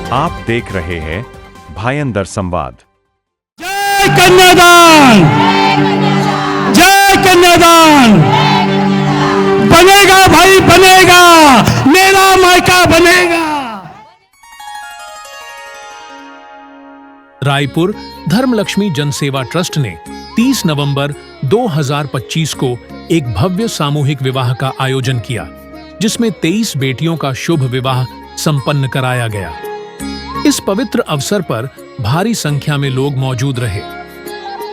आप देख रहे हैं भायंदर संवाद। जय कन्यादान, जय कन्यादान। बनेगा भाई बनेगा, मेरा मायका बनेगा। रायपुर धर्मलक्ष्मी जनसेवा ट्रस्ट ने 30 नवंबर 2025 को एक भव्य सामूहिक विवाह का आयोजन किया, जिसमें 23 बेटियों का शुभ विवाह संपन्न कराया गया। इस पवित्र अवसर पर भारी संख्या में लोग मौजूद रहे।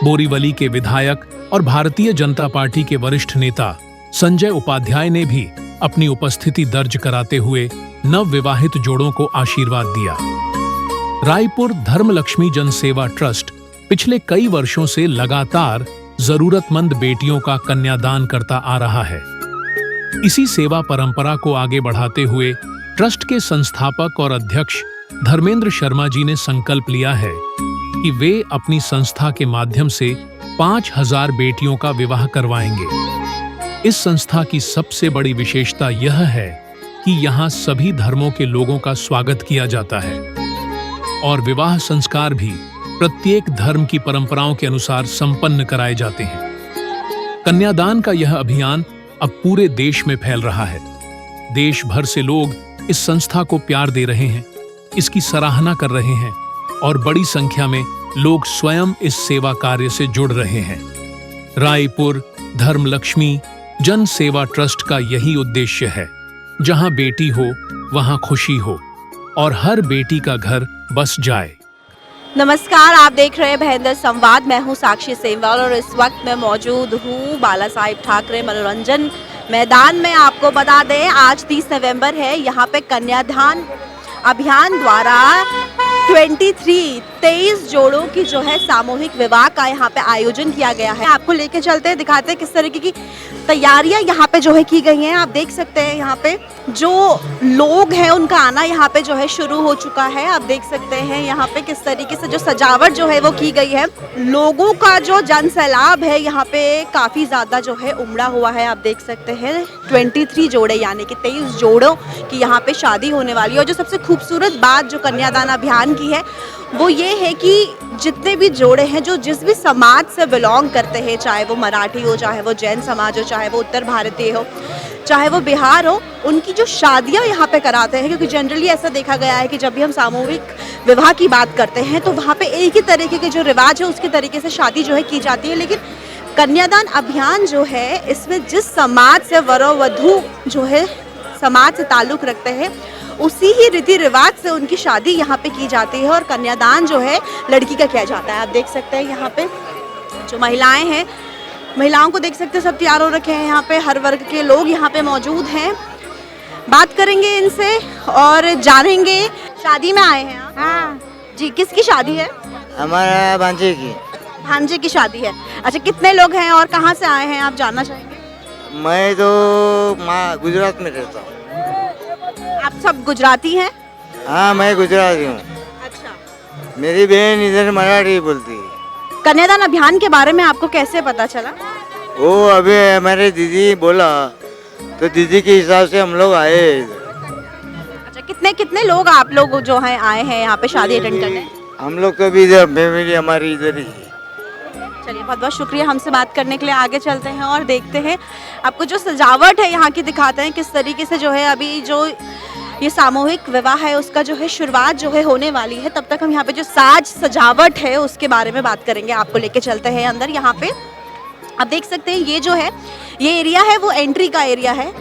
बोरीवली के विधायक और भारतीय जनता पार्टी के वरिष्ठ नेता संजय उपाध्याय ने भी अपनी उपस्थिति दर्ज कराते हुए नवविवाहित जोड़ों को आशीर्वाद दिया। रायपुर धर्मलक्ष्मी जनसेवा ट्रस्ट पिछले कई वर्षों से लगातार जरूरतमंद बेटियों का कन्यादान करता आ रहा है। इसी सेवा परंपरा को आगे बढ़ाते हुए ट्रस्ट के संस्थापक और अध्यक्ष धर्मेंद्र शर्मा जी ने संकल्प लिया है कि वे अपनी संस्था के माध्यम से 5000 बेटियों का विवाह करवाएंगे। इस संस्था की सबसे बड़ी विशेषता यह है कि यहाँ सभी धर्मों के लोगों का स्वागत किया जाता है और विवाह संस्कार भी प्रत्येक धर्म की परंपराओं के अनुसार संपन्न कराए जाते हैं। कन्यादान का यह अभियान अब पूरे देश में फैल रहा है। देश भर से लोग इस संस्था को प्यार दे रहे हैं, इसकी सराहना कर रहे हैं और बड़ी संख्या में लोग स्वयं इस सेवा कार्य से जुड़ रहे हैं। रायपुर धर्मलक्ष्मी जन सेवा ट्रस्ट का यही उद्देश्य है, जहां बेटी हो वहां खुशी हो और हर बेटी का घर बस जाए। नमस्कार, आप देख रहे हैं भायंदर संवाद। मैं हूं साक्षी सेमवाल और इस वक्त मैं मौजूद हूं बाला साहेब ठाकरे मनोरंजन मैदान में। आपको बता दें, आज 30 नवंबर है। यहाँ पे कन्यादान अभियान द्वारा 23 जोड़ों की जो है सामूहिक विवाह का यहाँ पे आयोजन किया गया है। आपको लेके चलते हैं, दिखाते हैं किस तरीके की तैयारियां यहाँ पे जो है की गई हैं। आप देख सकते हैं यहाँ पे जो लोग हैं उनका आना यहाँ पे जो है शुरू हो चुका है। आप देख सकते हैं यहाँ पे किस तरीके से जो सजावट जो है वो की गई है। लोगों का जो जन सैलाब है यहाँ पे काफ़ी ज़्यादा जो है उमड़ा हुआ है। आप देख सकते हैं 23 जोड़े यानी कि 23 जोड़ों की यहाँ पे शादी होने वाली है। और जो सबसे खूबसूरत बात जो कन्यादान अभियान की है वो ये है कि जितने भी जोड़े हैं जो जिस भी समाज से बिलोंग करते हैं, चाहे वो मराठी हो, चाहे वो जैन समाज हो, चाहे वो उत्तर भारतीय हो, चाहे वो बिहार हो, उनकी जो शादियां यहाँ पे कराते हैं। क्योंकि जनरली ऐसा देखा गया है कि जब भी हम सामूहिक विवाह की बात करते हैं तो वहाँ पे एक ही तरीके के जो रिवाज है उसके तरीके से शादी जो है की जाती है। लेकिन कन्यादान अभियान जो है इसमें जिस समाज से वरो वधू जो है समाज से ताल्लुक़ रखते हैं उसी ही रीति रिवाज से उनकी शादी यहाँ पे की जाती है और कन्यादान जो है लड़की का किया जाता है। आप देख सकते हैं यहाँ पे जो महिलाएं हैं, महिलाओं को देख सकते हैं, सब तैयार हो रखे हैं। यहाँ पे हर वर्ग के लोग यहाँ पे मौजूद हैं। बात करेंगे इनसे और जानेंगे। शादी में आए हैं आप? हाँ जी, किसकी शादी है? हमारा भांजे की। भांजे की शादी है। अच्छा, कितने लोग हैं और कहाँ से आए हैं आप जानना चाहेंगे? मैं तो गुजरात में रहता हूँ। आप सब गुजराती हैं? हाँ, मैं गुजराती हूँ। अच्छा, मेरी बहन इधर मराठी बोलती है। कन्यादान अभियान के बारे में आपको कैसे पता चला? वो अभी हमारे दीदी बोला तो दीदी के हिसाब से हम लोग आए इधर। अच्छा, कितने कितने लोग आप लोग जो हैं आए हैं यहाँ पे शादी अटेंड करने? हम लोग तो भी इधर फैमिली हमारी इधर ही है। चलिए, बहुत बहुत शुक्रिया हमसे बात करने के लिए। आगे चलते हैं और देखते हैं आपको जो सजावट है यहाँ की दिखाते हैं किस तरीके से जो है अभी जो ये सामूहिक विवाह है उसका जो है शुरुआत जो है होने वाली है। तब तक हम यहाँ पे जो साज सजावट है उसके बारे में बात करेंगे। आपको लेके चलते हैं अंदर। यहाँ पे आप देख सकते हैं ये जो है ये एरिया है वो एंट्री का एरिया है।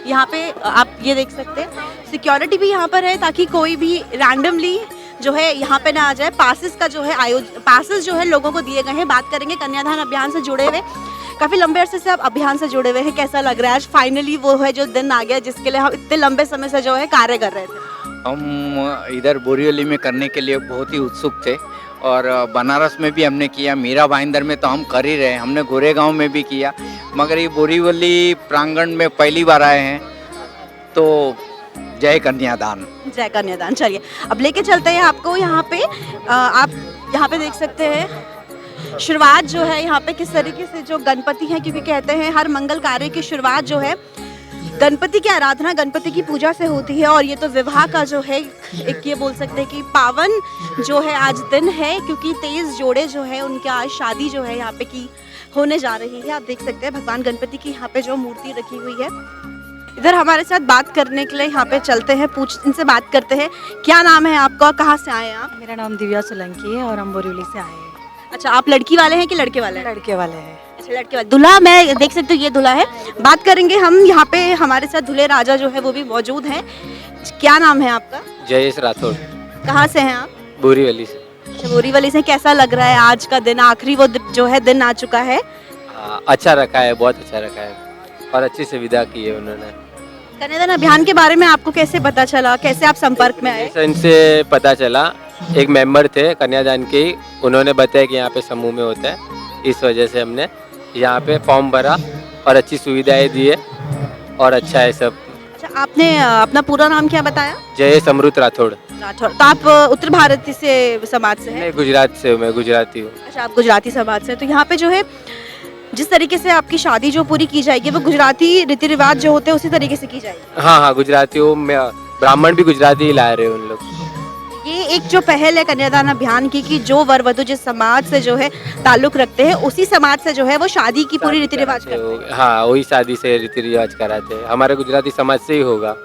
यहाँ पे आप ये देख सकते हैं सिक्योरिटी भी यहाँ पर है ताकि कोई भी रैंडमली जो है यहाँ पे ना आ जाए। पासेस का जो है पासेस जो है लोगों को दिए गए हैं। बात करेंगे कन्यादान अभियान से जुड़े हुए, काफ़ी लंबे अरसे से आप अभियान से जुड़े हुए हैं, कैसा लग रहा है आज फाइनली वो है जो दिन आ गया जिसके लिए हम इतने लंबे समय से जो है कार्य कर रहे थे? हम इधर बोरीवली में करने के लिए बहुत ही उत्सुक थे और बनारस में भी हमने किया, मीरा भाईंदर में तो हम कर ही रहे हैं, हमने गोरेगांव में भी किया, मगर ये बोरीवली प्रांगण में पहली बार आए हैं। तो जय कन्यादान। जय कन्यादान। चलिए अब लेके चलते हैं आपको यहाँ पे। आप यहाँ पे देख सकते हैं शुरुआत जो है यहाँ पे किस तरीके से जो गणपति हैं, क्योंकि कहते हैं हर मंगल कार्य की शुरुआत जो है गणपति की आराधना, गणपति की पूजा से होती है और ये तो विवाह का जो है एक ये बोल सकते हैं कि पावन जो है आज दिन है, क्योंकि 23 जोड़े जो है उनकी आज शादी जो है यहाँ पे की होने जा रही है। आप देख सकते हैं भगवान गणपति की यहाँ पे जो मूर्ति रखी हुई है। इधर हमारे साथ बात करने के लिए यहाँ पे चलते हैं, इनसे बात करते हैं। क्या नाम है आपका, कहाँ से आए हैं आप? मेरा नाम दिव्या सोलंकी है और हम बोरीवली से आए हैं। अच्छा, आप लड़की वाले हैं कि लड़के वाले हैं? लड़के वाले हैं। अच्छा, लड़के वाले। दूल्हा मैं देख सकती हूँ, ये दूल्हा है। बात करेंगे हम, यहाँ पे हमारे साथ दूल्हे राजा जो है वो भी मौजूद हैं। क्या नाम है आपका? जयेश राठौड़, कहाँ से हैं आप? बोरीवली से। अच्छा, बोरीवली से। कैसा लग रहा है आज का दिन, आखिरी वो जो है दिन आ चुका है? अच्छा रखा है, बहुत अच्छा रखा है और अच्छी सुविधा की है उन्होंने। कन्यादान अभियान के बारे में आपको कैसे पता चला, कैसे आप संपर्क में आए? इनसे पता चला, एक मेंबर थे कन्यादान के, उन्होंने बताया कि यहाँ पे समूह में होता है, इस वजह से हमने यहाँ पे फॉर्म भरा और अच्छी सुविधाएं दी है और अच्छा है सब। अच्छा, आपने अपना पूरा नाम क्या बताया? जयेश अमृत राठौड़। राठौड़। तो आप उत्तर भारतीय से समाज से हैं? मैं गुजरात से हूँ, मैं गुजराती हूँ। अच्छा, आप गुजराती समाज से। तो यहाँ पे जो है जिस तरीके से आपकी शादी जो पूरी की जाएगी वो गुजराती रीति रिवाज जो होते हैं उसी तरीके से की जाएगी? हाँ हाँ, गुजराती हूँ मैं, ब्राह्मण भी गुजराती ही ला रहे हैं उन लोग। ये एक जो पहल है कन्यादान अभियान की कि जो वर वधू जिस समाज से जो है ताल्लुक रखते हैं उसी समाज से जो है वो शादी की पूरी रीति रिवाज करते हैं। हाँ, वही शादी से रीति रिवाज कराते हैं, हमारे गुजराती समाज से ही होगा।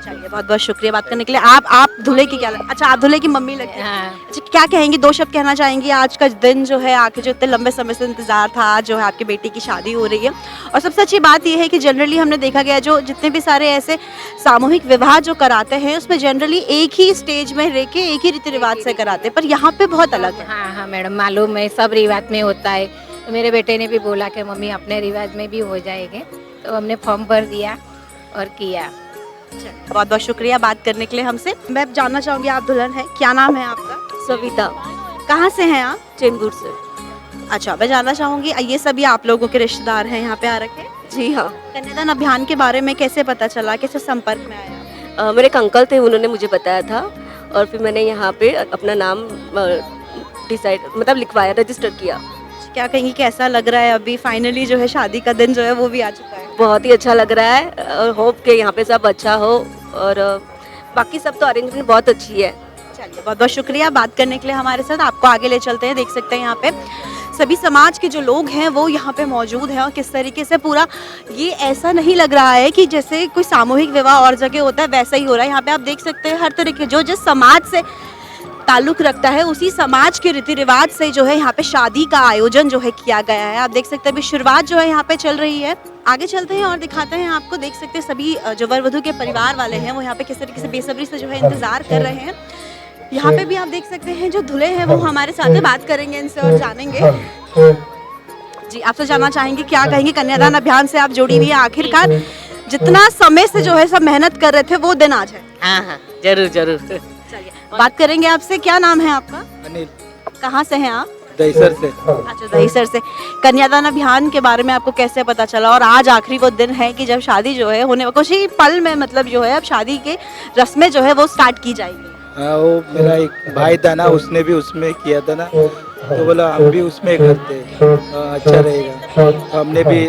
चलिए, बहुत बहुत शुक्रिया बात करने के लिए। आप दूल्हे की क्या अच्छा, आप दूल्हे की मम्मी लगती हैं। हाँ। अच्छा, क्या कहेंगी, दो शब्द कहना चाहेंगी? आज का दिन जो है, आके जो इतने लंबे समय से इंतजार था, आज जो है आपकी बेटी की शादी हो रही है। और सबसे अच्छी बात यह है कि जनरली हमने देखा गया जो जितने भी सारे ऐसे सामूहिक विवाह जो कराते हैं उसमें जनरली एक ही स्टेज में रह के एक ही रीति रिवाज से कराते हैं, पर यहाँ पे बहुत अलग है। हाँ हाँ मैडम, मालूम है, सब रिवाज में होता है। तो मेरे बेटे ने भी बोला कि मम्मी अपने रिवाज में भी हो जाएंगे, तो हमने फॉर्म भर दिया और किया। बहुत बहुत शुक्रिया बात करने के लिए हमसे। मैं जानना चाहूंगी, आप दुल्हन है, क्या नाम है आपका? सविता, कहाँ से हैं आप? चेंबूर से। अच्छा, मैं जानना चाहूंगी, ये सभी आप लोगों के रिश्तेदार हैं यहाँ पे आ रखे? जी हाँ। कन्यादान अभियान के बारे में कैसे पता चला, कैसे संपर्क में आया? मेरे एक अंकल थे, उन्होंने मुझे बताया था और फिर मैंने यहाँ पे अपना नाम मतलब लिखवाया, रजिस्टर किया। क्या कहेंगी, कैसा लग रहा है अभी फाइनली जो है शादी का दिन जो है वो भी आ चुका है? बहुत ही अच्छा लग रहा है और होप के यहाँ पे सब अच्छा हो और बाकी सब तो अरेंजमेंट बहुत अच्छी है। चलिए, बहुत बहुत शुक्रिया बात करने के लिए हमारे साथ। आपको आगे ले चलते हैं। देख सकते हैं यहाँ पे सभी समाज के जो लोग हैं वो यहाँ पे मौजूद हैं और किस तरीके से पूरा ये ऐसा नहीं लग रहा है कि जैसे कोई सामूहिक विवाह और जगह होता है वैसा ही हो रहा है। यहाँ पे आप देख सकते हैं हर तरीके जो जिस समाज से ताल्लुक रखता है उसी समाज के रीति रिवाज से जो है यहाँ पे शादी का आयोजन जो है किया गया है। आप देख सकते हैं अभी शुरुआत जो है यहाँ पे चल रही है। आगे चलते हैं और दिखाते हैं आपको। देख सकते हैं सभी जो वर वधू के परिवार वाले हैं वो यहाँ पे किस तरीके से बेसब्री से जो है इंतजार कर रहे हैं। यहाँ पे भी आप देख सकते हैं जो दूल्हे हैं वो हमारे साथ में बात करेंगे इनसे और जानेंगे। जी, आपसे जानना चाहेंगे, क्या कहेंगे, कन्यादान अभियान से आप जुड़ी हुई है, आखिरकार जितना समय से जो है सब मेहनत कर रहे थे वो दिन आज है? हाँ हाँ, जरूर जरूर। चलिए, बात करेंगे आपसे। क्या नाम है आपका? अनिल। कहाँ से हैं आप? दहीसर से। अच्छा, दहीसर से। कन्यादान अभियान के बारे में आपको कैसे पता चला और आज आखिरी वो दिन है कि जब शादी जो है होने कुछ ही पल में मतलब जो है अब शादी के रस्में जो है वो स्टार्ट की जाएगी? हाँ, वो मेरा एक भाई था ना, उसने भी उसमें किया था ना, तो बोला हम भी उसमें करते, अच्छा रहेगा, तो हमने भी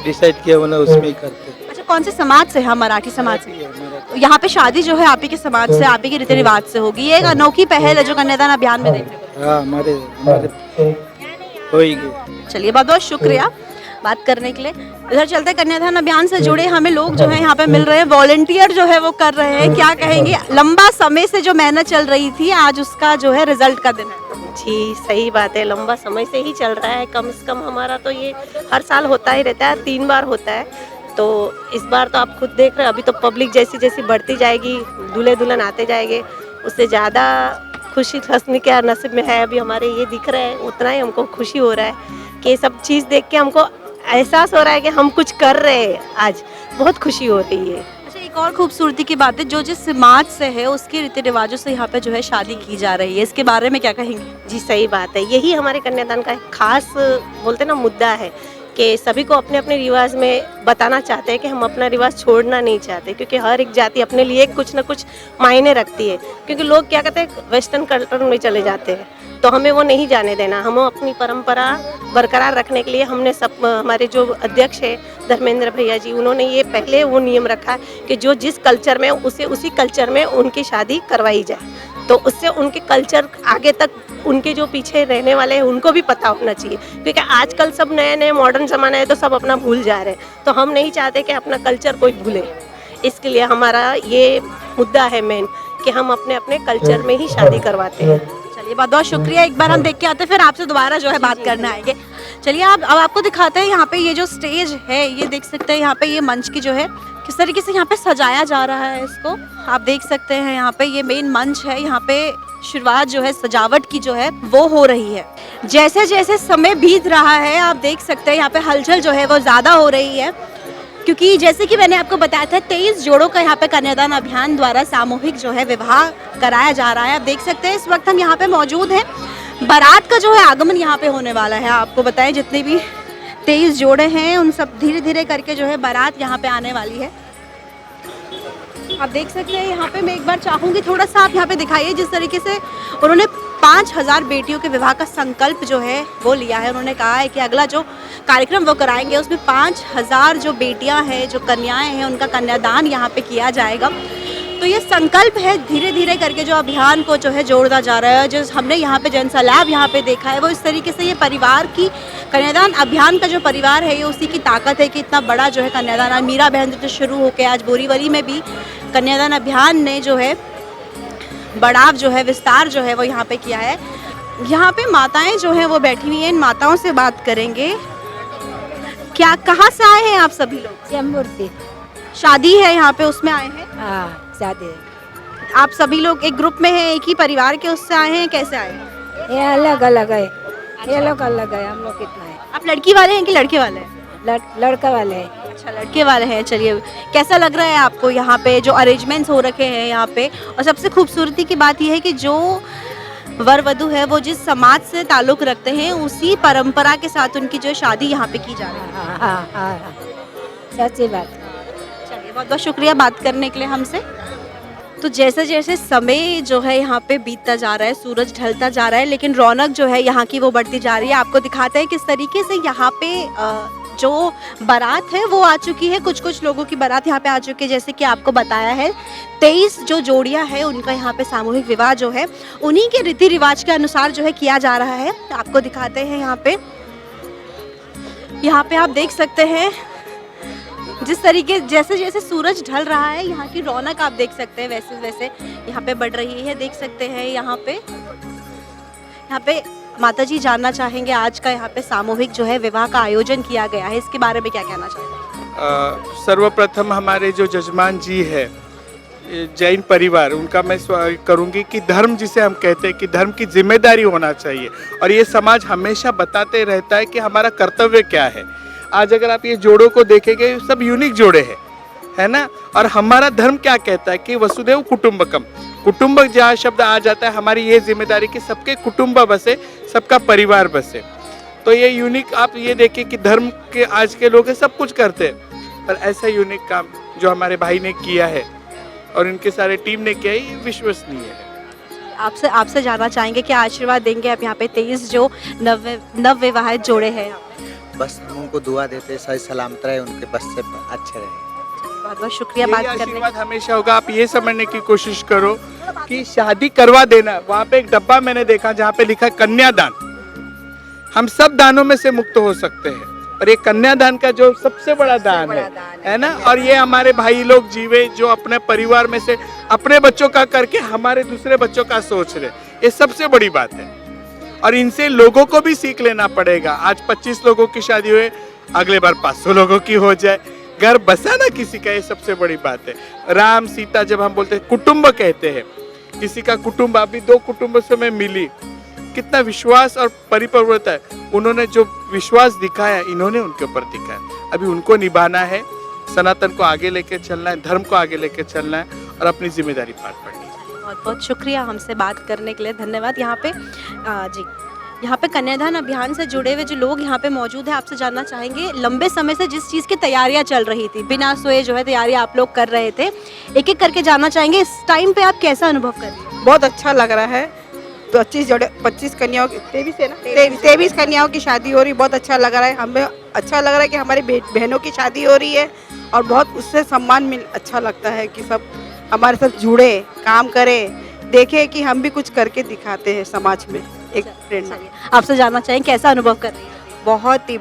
डिसाइड किया बोला उसमें ही करते। अच्छा, कौन से समाज से? हम मराठी समाज से। तो यहाँ पे शादी जो है आप ही के समाज से, आप ही के रीति रिवाज से होगी। ये एक अनोखी पहल है जो कन्यादान अभियान में देखने को। हाँ, हमारे होगी। चलिए, बहुत बहुत शुक्रिया बात करने के लिए। इधर चलते कन्यादान अभियान से जुड़े हमें लोग जो है यहाँ पे मिल रहे हैं, वॉलंटियर जो है वो कर रहे हैं। क्या कहेंगे, लंबा समय से जो मेहनत चल रही थी आज उसका जो है रिजल्ट का दिन है? जी, सही बात है, लंबा समय से ही चल रहा है। कम से कम हमारा तो ये हर साल होता ही रहता है, 3 बार होता है। तो इस बार तो आप खुद देख रहे हैं, अभी तो पब्लिक जैसी जैसी बढ़ती जाएगी, दूल्हे दुल्हन आते जाएंगे, उससे ज़्यादा खुशी हंसने के नसीब में है। अभी हमारे ये दिख रहे हैं, उतना ही हमको खुशी हो रहा है कि ये सब चीज़ देख के हमको एहसास हो रहा है कि हम कुछ कर रहे हैं। आज बहुत खुशी हो रही है। अच्छा, एक और खूबसूरती की बात है, जो जिस समाज से है उसके रीति रिवाजों से यहाँ पे जो है शादी की जा रही है, इसके बारे में क्या कहेंगे? जी, सही बात है, यही हमारे कन्यादान का एक खास बोलते ना मुद्दा है कि सभी को अपने अपने रिवाज में बताना चाहते हैं कि हम अपना रिवाज छोड़ना नहीं चाहते, क्योंकि हर एक जाति अपने लिए कुछ ना कुछ मायने रखती है। क्योंकि लोग क्या कहते हैं, वेस्टर्न कल्चर में चले जाते हैं, तो हमें वो नहीं जाने देना। हम अपनी परंपरा बरकरार रखने के लिए हमने सब, हमारे जो अध्यक्ष है धर्मेंद्र भैया जी, उन्होंने ये पहले वो नियम रखा है कि जो जिस कल्चर में उसे उसी कल्चर में उनकी शादी करवाई जाए, तो उससे उनके कल्चर आगे तक उनके जो पीछे रहने वाले हैं उनको भी पता होना चाहिए, क्योंकि आजकल सब नए नए मॉडर्न ज़माना है तो सब अपना भूल जा रहे हैं, तो हम नहीं चाहते कि अपना कल्चर कोई भूले। इसके लिए हमारा ये मुद्दा है मेन कि हम अपने अपने कल्चर में ही शादी करवाते हैं। चलिए बहुत बहुत शुक्रिया, एक बार हम देख के आते हैं, फिर आपसे दोबारा जो है बात करने आएंगे। चलिए अब आपको दिखाते हैं यहाँ पे ये जो स्टेज है, ये देख सकते हैं यहाँ पे ये मंच की जो है किस तरीके से यहाँ पे सजाया जा रहा है इसको, आप देख सकते हैं यहाँ पे ये मेन मंच है, यहाँ पे शुरुआत जो है सजावट की जो है वो हो रही है। जैसे जैसे समय बीत रहा है आप देख सकते हैं यहाँ पे हलचल जो है वो ज़्यादा हो रही है, क्योंकि जैसे कि मैंने आपको बताया था 23 जोड़ों का यहाँ पे कन्यादान अभियान द्वारा सामूहिक जो है विवाह कराया जा रहा है। आप देख सकते हैं इस वक्त हम यहाँ पे मौजूद हैं, बारात का जो है आगमन यहाँ पे होने वाला है। आपको बताएं जितने भी 23 जोड़े हैं उन सब धीरे धीरे करके जो है बारात यहाँ पे आने वाली है। आप देख सकते हैं यहाँ पे मैं एक बार चाहूँगी थोड़ा सा आप यहाँ पे दिखाइए जिस तरीके से उन्होंने 5000 बेटियों के विवाह का संकल्प जो है वो लिया है। उन्होंने कहा है कि अगला जो कार्यक्रम वो कराएंगे उसमें 5000 जो बेटियां हैं, जो कन्याएं हैं, उनका कन्यादान यहाँ पे किया जाएगा। तो ये संकल्प है, धीरे धीरे करके जो अभियान को जो है जोड़ता जा रहा है। जो हमने यहाँ पे जनसैलाब यहाँ पे देखा है वो इस तरीके से ये परिवार की कन्यादान अभियान का जो परिवार है ये उसी की ताकत है कि इतना बड़ा जो है कन्यादान आज मीरा बहन से शुरू होकर आज बोरीवली में भी कन्यादान अभियान ने जो है बढ़ाव जो है विस्तार जो है वो यहाँ पे किया है। यहाँ पे माताएं जो हैं वो बैठी हुई हैं, इन माताओं से बात करेंगे। क्या कहाँ से आए हैं आप सभी लोग? मूर्ति शादी है यहाँ पे उसमें आए हैं? हाँ शादी आप सभी लोग एक ग्रुप में हैं, एक ही परिवार के उससे आए हैं, कैसे आए हैं? ये अलग अलग है, ये लोग अलग है, हम लोग कितना है। आप लड़की वाले हैं कि लड़के वाले हैं? लड़का वाले हैं। अच्छा लड़के वाले हैं। चलिए कैसा लग रहा है आपको यहाँ पे जो अरेंजमेंट्स हो रखे हैं यहाँ पे? और सबसे खूबसूरती की बात यह है कि जो वर वधू है वो जिस समाज से ताल्लुक रखते हैं उसी परंपरा के साथ उनकी जो शादी यहाँ पे की जा रही है। हाँ सच्ची बात। चलिए बहुत बहुत शुक्रिया बात करने के लिए हमसे। तो जैसे जैसे समय जो है यहाँ पे बीतता जा रहा है, सूरज ढलता जा रहा है, लेकिन रौनक जो है यहाँ की वो बढ़ती जा रही है। आपको दिखाते हैं किस तरीके से यहाँ पे जो बारात है वो आ चुकी है। कुछ कुछ लोगों की बारात यहाँ पे आ चुकी है, जैसे कि आपको बताया है 23 जो जोड़ियाँ हैं उनका यहाँ पे सामूहिक विवाह जो है उन्हीं के रीति रिवाज के अनुसार जो है किया जा रहा है। आपको दिखाते हैं यहाँ पे आप देख सकते हैं जिस तरीके जैसे जैसे सूरज ढल रहा है यहाँ की रौनक आप देख सकते हैं वैसे वैसे यहाँ पे बढ़ रही है। देख सकते हैं यहाँ पे माता जी जानना चाहेंगे आज का यहाँ पे सामूहिक जो है विवाह का आयोजन किया गया है, इसके बारे में क्या कहना चाहेंगे? सर्वप्रथम हमारे जो जजमान जी है जैन परिवार, उनका मैं करूंगी कि धर्म जिसे हम कहते हैं कि धर्म की जिम्मेदारी होना चाहिए और ये समाज हमेशा बताते रहता है कि हमारा कर्तव्य क्या है। आज अगर आप ये जोड़ों को देखेंगे सब यूनिक जोड़े हैं, है ना। और हमारा धर्म क्या कहता है कि वसुदेव कुटुंबकम, कुटुंब जहाँ शब्द आ जाता है हमारी ये जिम्मेदारी कि सबके कुटुंब बसे, सबका परिवार बसे। तो ये यूनिक आप ये देखिए कि धर्म के आज के लोग सब कुछ करते हैं, पर ऐसा यूनिक काम जो हमारे भाई ने किया है और इनके सारे टीम ने किया है ये विश्वसनीय है। आपसे जानना चाहेंगे क्या आशीर्वाद देंगे आप यहाँ पे 23 जो नव विवाहित जोड़े हैं? बस हम उनको दुआ देते सही सलामत रहे, उनके बस से अच्छे रहे। बहुत बहुत शुक्रिया बात करने आशीर्वाद हमेशा होगा। आप ये समझने की कोशिश करो कि शादी करवा देना, वहाँ पे एक डब्बा मैंने देखा जहाँ पे लिखा कन्यादान। हम सब दानों में से मुक्त हो सकते हैं और ये कन्यादान का जो सबसे बड़ा दान है ना। और ये हमारे भाई लोग जीवे जो अपने परिवार में से अपने बच्चों का करके हमारे दूसरे बच्चों का सोच रहे, ये सबसे बड़ी बात है और इनसे लोगों को भी सीख लेना पड़ेगा। आज 25 लोगों की शादी हुई, अगले बार 500 लोगों की हो जाए, घर बसाना किसी का, ये सबसे बड़ी बात है। राम सीता जब हम बोलते हैं कुटुंब कहते हैं, किसी का कुटुंब, अभी 2 कुटुंब से मैं मिली, कितना विश्वास और परिपक्वता है। उन्होंने जो विश्वास दिखाया इन्होंने उनके ऊपर दिखाया, अभी उनको निभाना है, सनातन को आगे लेके चलना है, धर्म को आगे लेके चलना है और अपनी जिम्मेदारी पार पानी है। बहुत बहुत शुक्रिया हमसे बात करने के लिए, धन्यवाद। यहाँ पे जी यहाँ पे कन्यादान अभियान से जुड़े हुए जो लोग यहाँ पे मौजूद हैं, आपसे जानना चाहेंगे लंबे समय से जिस चीज़ की तैयारियाँ चल रही थी, बिना सोए जो है तैयारी आप लोग कर रहे थे, एक एक करके जानना चाहेंगे इस टाइम पे आप कैसा अनुभव कर रहे हैं? बहुत अच्छा लग रहा है 25 कन्याओं की 23 है ना 23 कन्याओं की शादी हो रही, बहुत अच्छा लग रहा है हमें। अच्छा लग रहा है कि हमारी बहनों की शादी हो रही है और बहुत उससे सम्मान मिल अच्छा लगता है कि सब हमारे साथ जुड़े, काम करें, देखें कि हम भी कुछ करके दिखाते हैं समाज में। एक प्रेरणा। आपसे जानना चाहेंगे कैसा अनुभव कर रही हैं?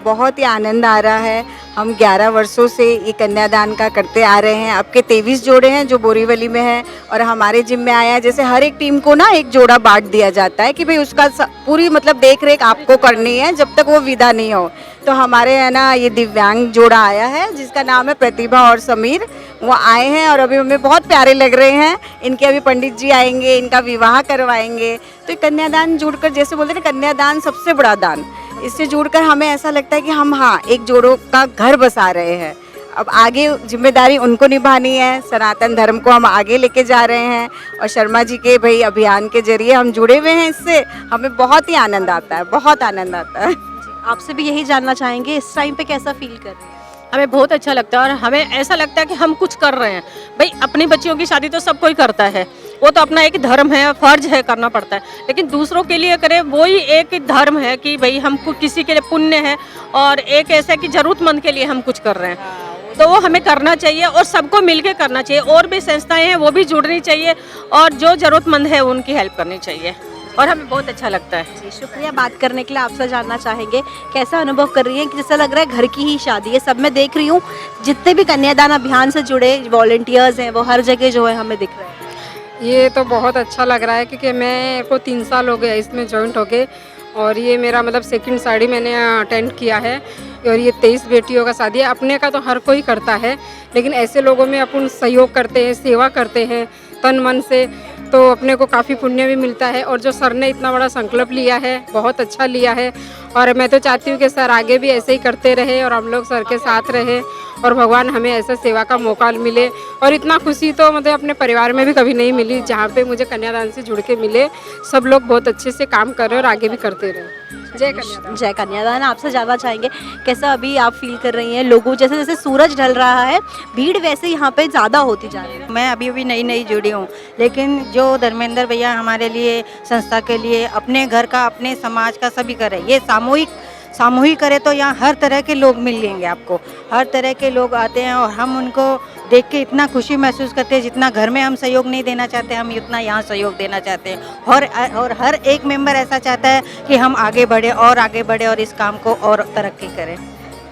बहुत ही आनंद आ रहा है। हम 11 वर्षों से ये कन्यादान का करते आ रहे हैं। आपके 23 जोड़े हैं जो बोरीवली में हैं और हमारे जिम में आया है। जैसे हर एक टीम को ना एक जोड़ा बांट दिया जाता है कि भाई उसका पूरी मतलब देख रेख आपको करनी है जब तक वो विदा नहीं हो। तो हमारे है ना ये दिव्यांग जोड़ा आया है जिसका नाम है प्रतिभा और समीर। वो आए हैं और अभी हमें बहुत प्यारे लग रहे हैं। इनके अभी पंडित जी आएंगे, इनका विवाह करवाएंगे। तो कन्यादान जुड़कर जैसे बोलते हैं ना, कन्यादान सबसे बड़ा दान। इससे जुड़कर हमें ऐसा लगता है कि हम एक जोड़ों का घर बसा रहे हैं। अब आगे जिम्मेदारी उनको निभानी है। सनातन धर्म को हम आगे लेके जा रहे हैं और शर्मा जी के भाई अभियान के जरिए हम जुड़े हुए हैं। इससे हमें बहुत ही आनंद आता है, बहुत आनंद आता है। आपसे भी यही जानना चाहेंगे, इस टाइम पे कैसा फील कर रहे हैं? हमें बहुत अच्छा लगता है और हमें ऐसा लगता है कि हम कुछ कर रहे हैं। भाई अपनी बच्चियों की शादी तो सब कोई करता है, वो तो अपना एक धर्म है, फर्ज है, करना पड़ता है। लेकिन दूसरों के लिए करे वही एक धर्म है कि भाई हमको किसी के लिए पुण्य है और एक ऐसा कि जरूरतमंद के लिए हम कुछ कर रहे हैं। तो वो हमें करना चाहिए और सबको मिलके करना चाहिए। और भी संस्थाएं हैं वो भी जुड़नी चाहिए और जो जरूरतमंद है उनकी हेल्प करनी चाहिए और हमें बहुत अच्छा लगता है। जी शुक्रिया बात करने के लिए। आपसे जानना चाहेंगे कैसा अनुभव कर रही हैं कि जैसा लग रहा है घर की ही शादी है। सब मैं देख रही हूँ जितने भी कन्यादान अभियान से जुड़े वॉलंटियर्स हैं वो हर जगह जो है हमें दिख रहे हैं। ये तो बहुत अच्छा लग रहा है क्योंकि मैं को 3 साल हो गए इसमें जॉइंट होके और ये मेरा मतलब सेकंड शादी मैंने अटेंड किया है। और ये 23 बेटियों का शादी है। अपने का तो हर कोई करता है लेकिन ऐसे लोगों में अपन सहयोग करते हैं, सेवा करते हैं तन मन से, तो अपने को काफ़ी पुण्य भी मिलता है। और जो सर ने इतना बड़ा संकल्प लिया है बहुत अच्छा लिया है और मैं तो चाहती हूँ कि सर आगे भी ऐसे ही करते रहे और हम लोग सर के साथ रहे और भगवान हमें ऐसा सेवा का मौका मिले। और इतना खुशी तो मतलब अपने परिवार में भी कभी नहीं मिली जहाँ पे मुझे कन्यादान से जुड़ के मिले। सब लोग बहुत अच्छे से काम कर रहे हैं और आगे भी करते रहे। जय कन्यादान। जय कन्यादान। आपसे जानना चाहेंगे कैसा अभी आप फील कर रही हैं? लोगों जैसे जैसे सूरज ढल रहा है भीड़ वैसे यहाँ पे ज़्यादा होती जा रही है। मैं अभी नई जुड़ी हूँ लेकिन जो धर्मेंद्र भैया हमारे लिए संस्था के लिए अपने घर का अपने समाज का सभी करे, ये सामूहिक करे तो यहाँ हर तरह के लोग मिलेंगे आपको। हर तरह के लोग आते हैं और हम उनको देख के इतना खुशी महसूस करते हैं। जितना घर में हम सहयोग नहीं देना चाहते हम उतना यहाँ सहयोग देना चाहते हैं। और हर एक मेंबर ऐसा चाहता है कि हम आगे बढ़े और इस काम को और तरक्की करें।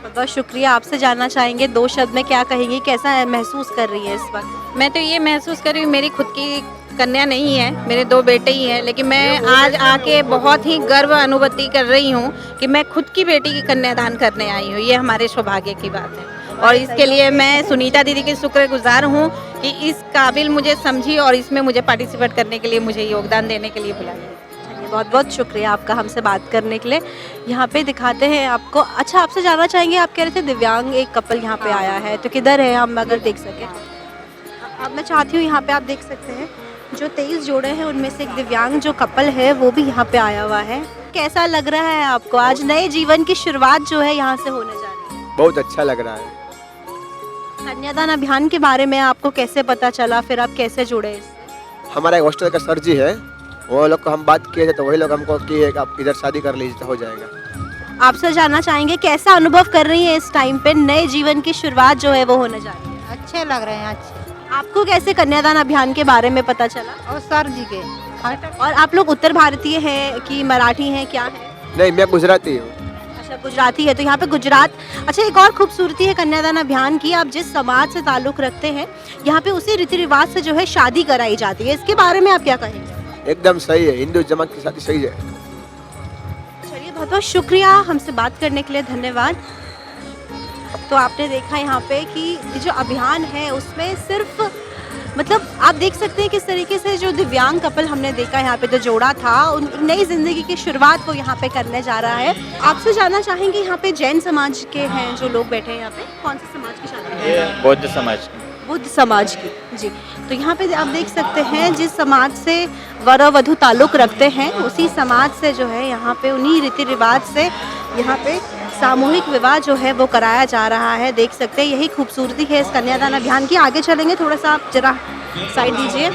बहुत शुक्रिया। आपसे जानना चाहेंगे 2 शब्द में क्या कहेंगी, कैसा महसूस कर रही है इस वक्त? मैं तो ये महसूस कर रही हूँ, मेरी खुद की कन्या नहीं है, मेरे 2 बेटे ही हैं, लेकिन मैं आज आके बहुत ही गर्व अनुभूति कर रही हूँ कि मैं खुद की बेटी की कन्यादान करने आई हूँ। ये हमारे सौभाग्य की बात है और इसके लिए मैं सुनीता दीदी की शुक्रगुजार हूँ कि इस काबिल मुझे समझी और इसमें मुझे पार्टिसिपेट करने के लिए, मुझे योगदान देने के लिए बुलाया। बहुत बहुत शुक्रिया आपका हमसे बात करने के लिए। यहाँ पे दिखाते हैं आपको। अच्छा आपसे जानना चाहेंगे, आप कह रहे थे दिव्यांग एक कपल यहाँ पे आया है, तो किधर है हम अगर देख सकें? अब मैं चाहती हूँ यहाँ पे आप देख सकते हैं जो 23 जोड़े हैं उनमें से एक दिव्यांग जो कपल है वो भी यहाँ पे आया हुआ है। कैसा लग रहा है आपको? आज नए जीवन की शुरुआत जो है यहाँ से होने जा रही है। बहुत अच्छा लग रहा है। कन्यादान अभियान के बारे में आपको कैसे पता चला, फिर आप कैसे जुड़े इससे? हमारा एक हॉस्टल का सर जी है, वो लोग को हम बात किए थे तो वही लोग हमको किए कि आप इधर शादी कर लीजिए तो हो जाएगा। आपसे जानना चाहेंगे कैसा अनुभव कर रही है इस टाइम पे नए जीवन की शुरुआत जो है वो होने जा रही है? अच्छे लग रहे हैं। अच्छे। आपको कैसे कन्यादान अभियान के बारे में पता चला? और सर जी के। और आप लोग उत्तर भारतीय हैं कि मराठी हैं, क्या है? नहीं, मैं गुजराती हूँ। अच्छा गुजराती है, तो यहाँ पे गुजरात। अच्छा एक और खूबसूरती है कन्यादान अभियान की, आप जिस समाज से ताल्लुक़ रखते हैं यहाँ पे उसी रीति रिवाज से जो है शादी कराई जाती है। इसके बारे में आप क्या कहेंगे? एकदम सही है, हिंदू जमात की शादी सही है। चलिए बहुत बहुत शुक्रिया हमसे बात करने के लिए, धन्यवाद। तो आपने देखा यहाँ पे कि जो अभियान है उसमें सिर्फ मतलब आप देख सकते हैं किस तरीके से जो दिव्यांग कपल हमने देखा यहाँ पे जो जोड़ा था उन नई जिंदगी की शुरुआत को यहाँ पे करने जा रहा है। आपसे जानना चाहेंगे यहाँ पे जैन समाज के हैं जो लोग बैठे हैं यहाँ पे, कौन से समाज की शादी है? बौद्ध समाज की। बुद्ध समाज की। जी तो यहाँ पे आप देख सकते हैं जिस समाज से वर वधू ताल्लुक़ रखते हैं उसी समाज से जो है यहाँ पे उन्हीं रीति रिवाज से यहाँ पे सामूहिक विवाह जो है वो कराया जा रहा है। देख सकते हैं यही खूबसूरती है इस कन्यादान अभियान की। आगे चलेंगे, थोड़ा सा आप जरा साइड दीजिए।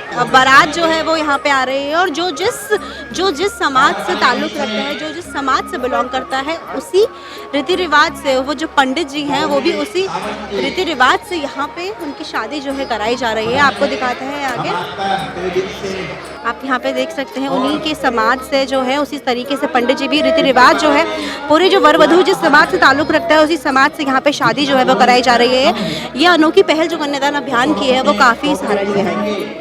बारात जो है वो यहाँ पे आ रही है और जो जिस समाज से ताल्लुक़ रखता है, जो जिस समाज से बिलोंग करता है, उसी रीति रिवाज से वो जो पंडित जी हैं वो भी उसी रीति रिवाज से यहाँ पे उनकी शादी जो है कराई जा रही है। आपको दिखाते हैं आगे, आप यहाँ पे देख सकते हैं उन्हीं के समाज से जो है उसी तरीके से पंडित जी भी रीति रिवाज जो है पूरे जो वर वधू जिस समाज से ताल्लुक़ रखता है उसी समाज से यहाँ पे शादी जो है वो कराई जा रही है। ये अनोखी पहल जो कन्यादान अभियान की है वो काफ़ी सराहनीय है।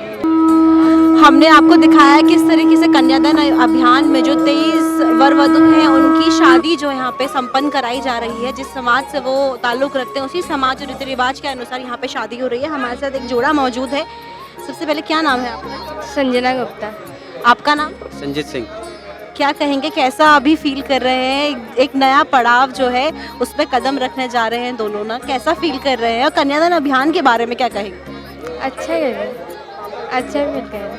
हमने आपको दिखाया किस तरीके से कन्यादान अभियान में जो 23 वर वधू हैं उनकी शादी जो यहाँ पे संपन्न कराई जा रही है। जिस समाज से वो ताल्लुक़ रखते हैं उसी समाज रीति रिवाज के अनुसार यहाँ पे शादी हो रही है। हमारे साथ एक जोड़ा मौजूद है। सबसे पहले क्या नाम है आपका? संजना गुप्ता। आपका नाम? संजीत सिंह। क्या कहेंगे, कैसा अभी फील कर रहे हैं? एक नया पड़ाव जो है उस पर कदम रखने जा रहे हैं दोनों ना, कैसा फील कर रहे हैं? और कन्यादान अभियान के बारे में क्या कहेंगे? अच्छा मिल गया।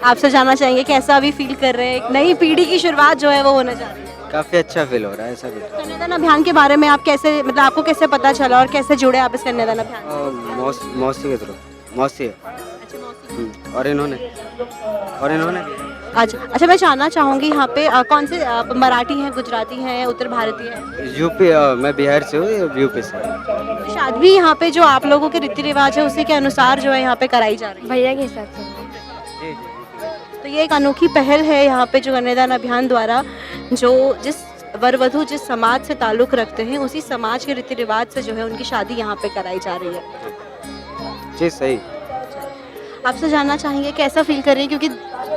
आपसे जानना चाहेंगे कैसा अभी फील कर रहे हैं? एक नई पीढ़ी की शुरुआत जो है वो होने जा रही है। काफ़ी अच्छा फील हो रहा है ऐसा भी। कन्यादान अभियान के बारे में आप कैसे, मतलब आपको कैसे पता चला और कैसे जुड़े आप इस कन्यादान अभियान से? मौसी के थ्रू। मौसी है और इन्होंने अच्छा, मैं जानना चाहूँगी यहाँ पे कौन से मराठी हैं, गुजराती हैं, उत्तर भारतीय हैं? यूपी। मैं बिहार से हूँ, यूपी से। तो शादी भी यहाँ पे जो आप लोगों के रीति रिवाज है उसी के अनुसार जो है यहाँ पे कराई जा रही है। भैया के हिसाब से। तो ये एक अनोखी पहल है यहाँ पे जो कन्यादान अभियान द्वारा जो जिस वर वधू जिस समाज से ताल्लुक़ रखते हैं उसी समाज के रीति रिवाज से जो है उनकी शादी यहाँ पे कराई जा रही है। जी सही। आपसे जानना चाहेंगे कैसा फील कर रही है, क्योंकि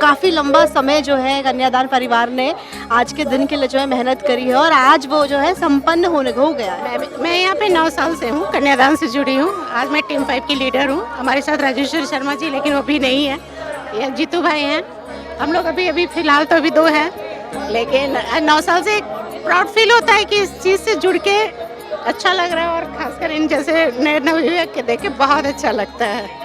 काफ़ी लंबा समय जो है कन्यादान परिवार ने आज के दिन के लिए जो है मेहनत करी है और आज वो जो है संपन्न हो गया है। मैं यहाँ पे 9 साल से हूँ, कन्यादान से जुड़ी हूँ। आज मैं टीम 5 की लीडर हूँ। हमारे साथ राजेश्वर शर्मा जी, लेकिन वो भी नहीं है, ये जीतू भाई हैं। हम लोग अभी फिलहाल तो अभी 2 हैं, लेकिन 9 साल से एक प्राउड फील होता है कि इस चीज़ से जुड़ के अच्छा लग रहा है और खासकर इन जैसे नए नवयुवक के देख के बहुत अच्छा लगता है।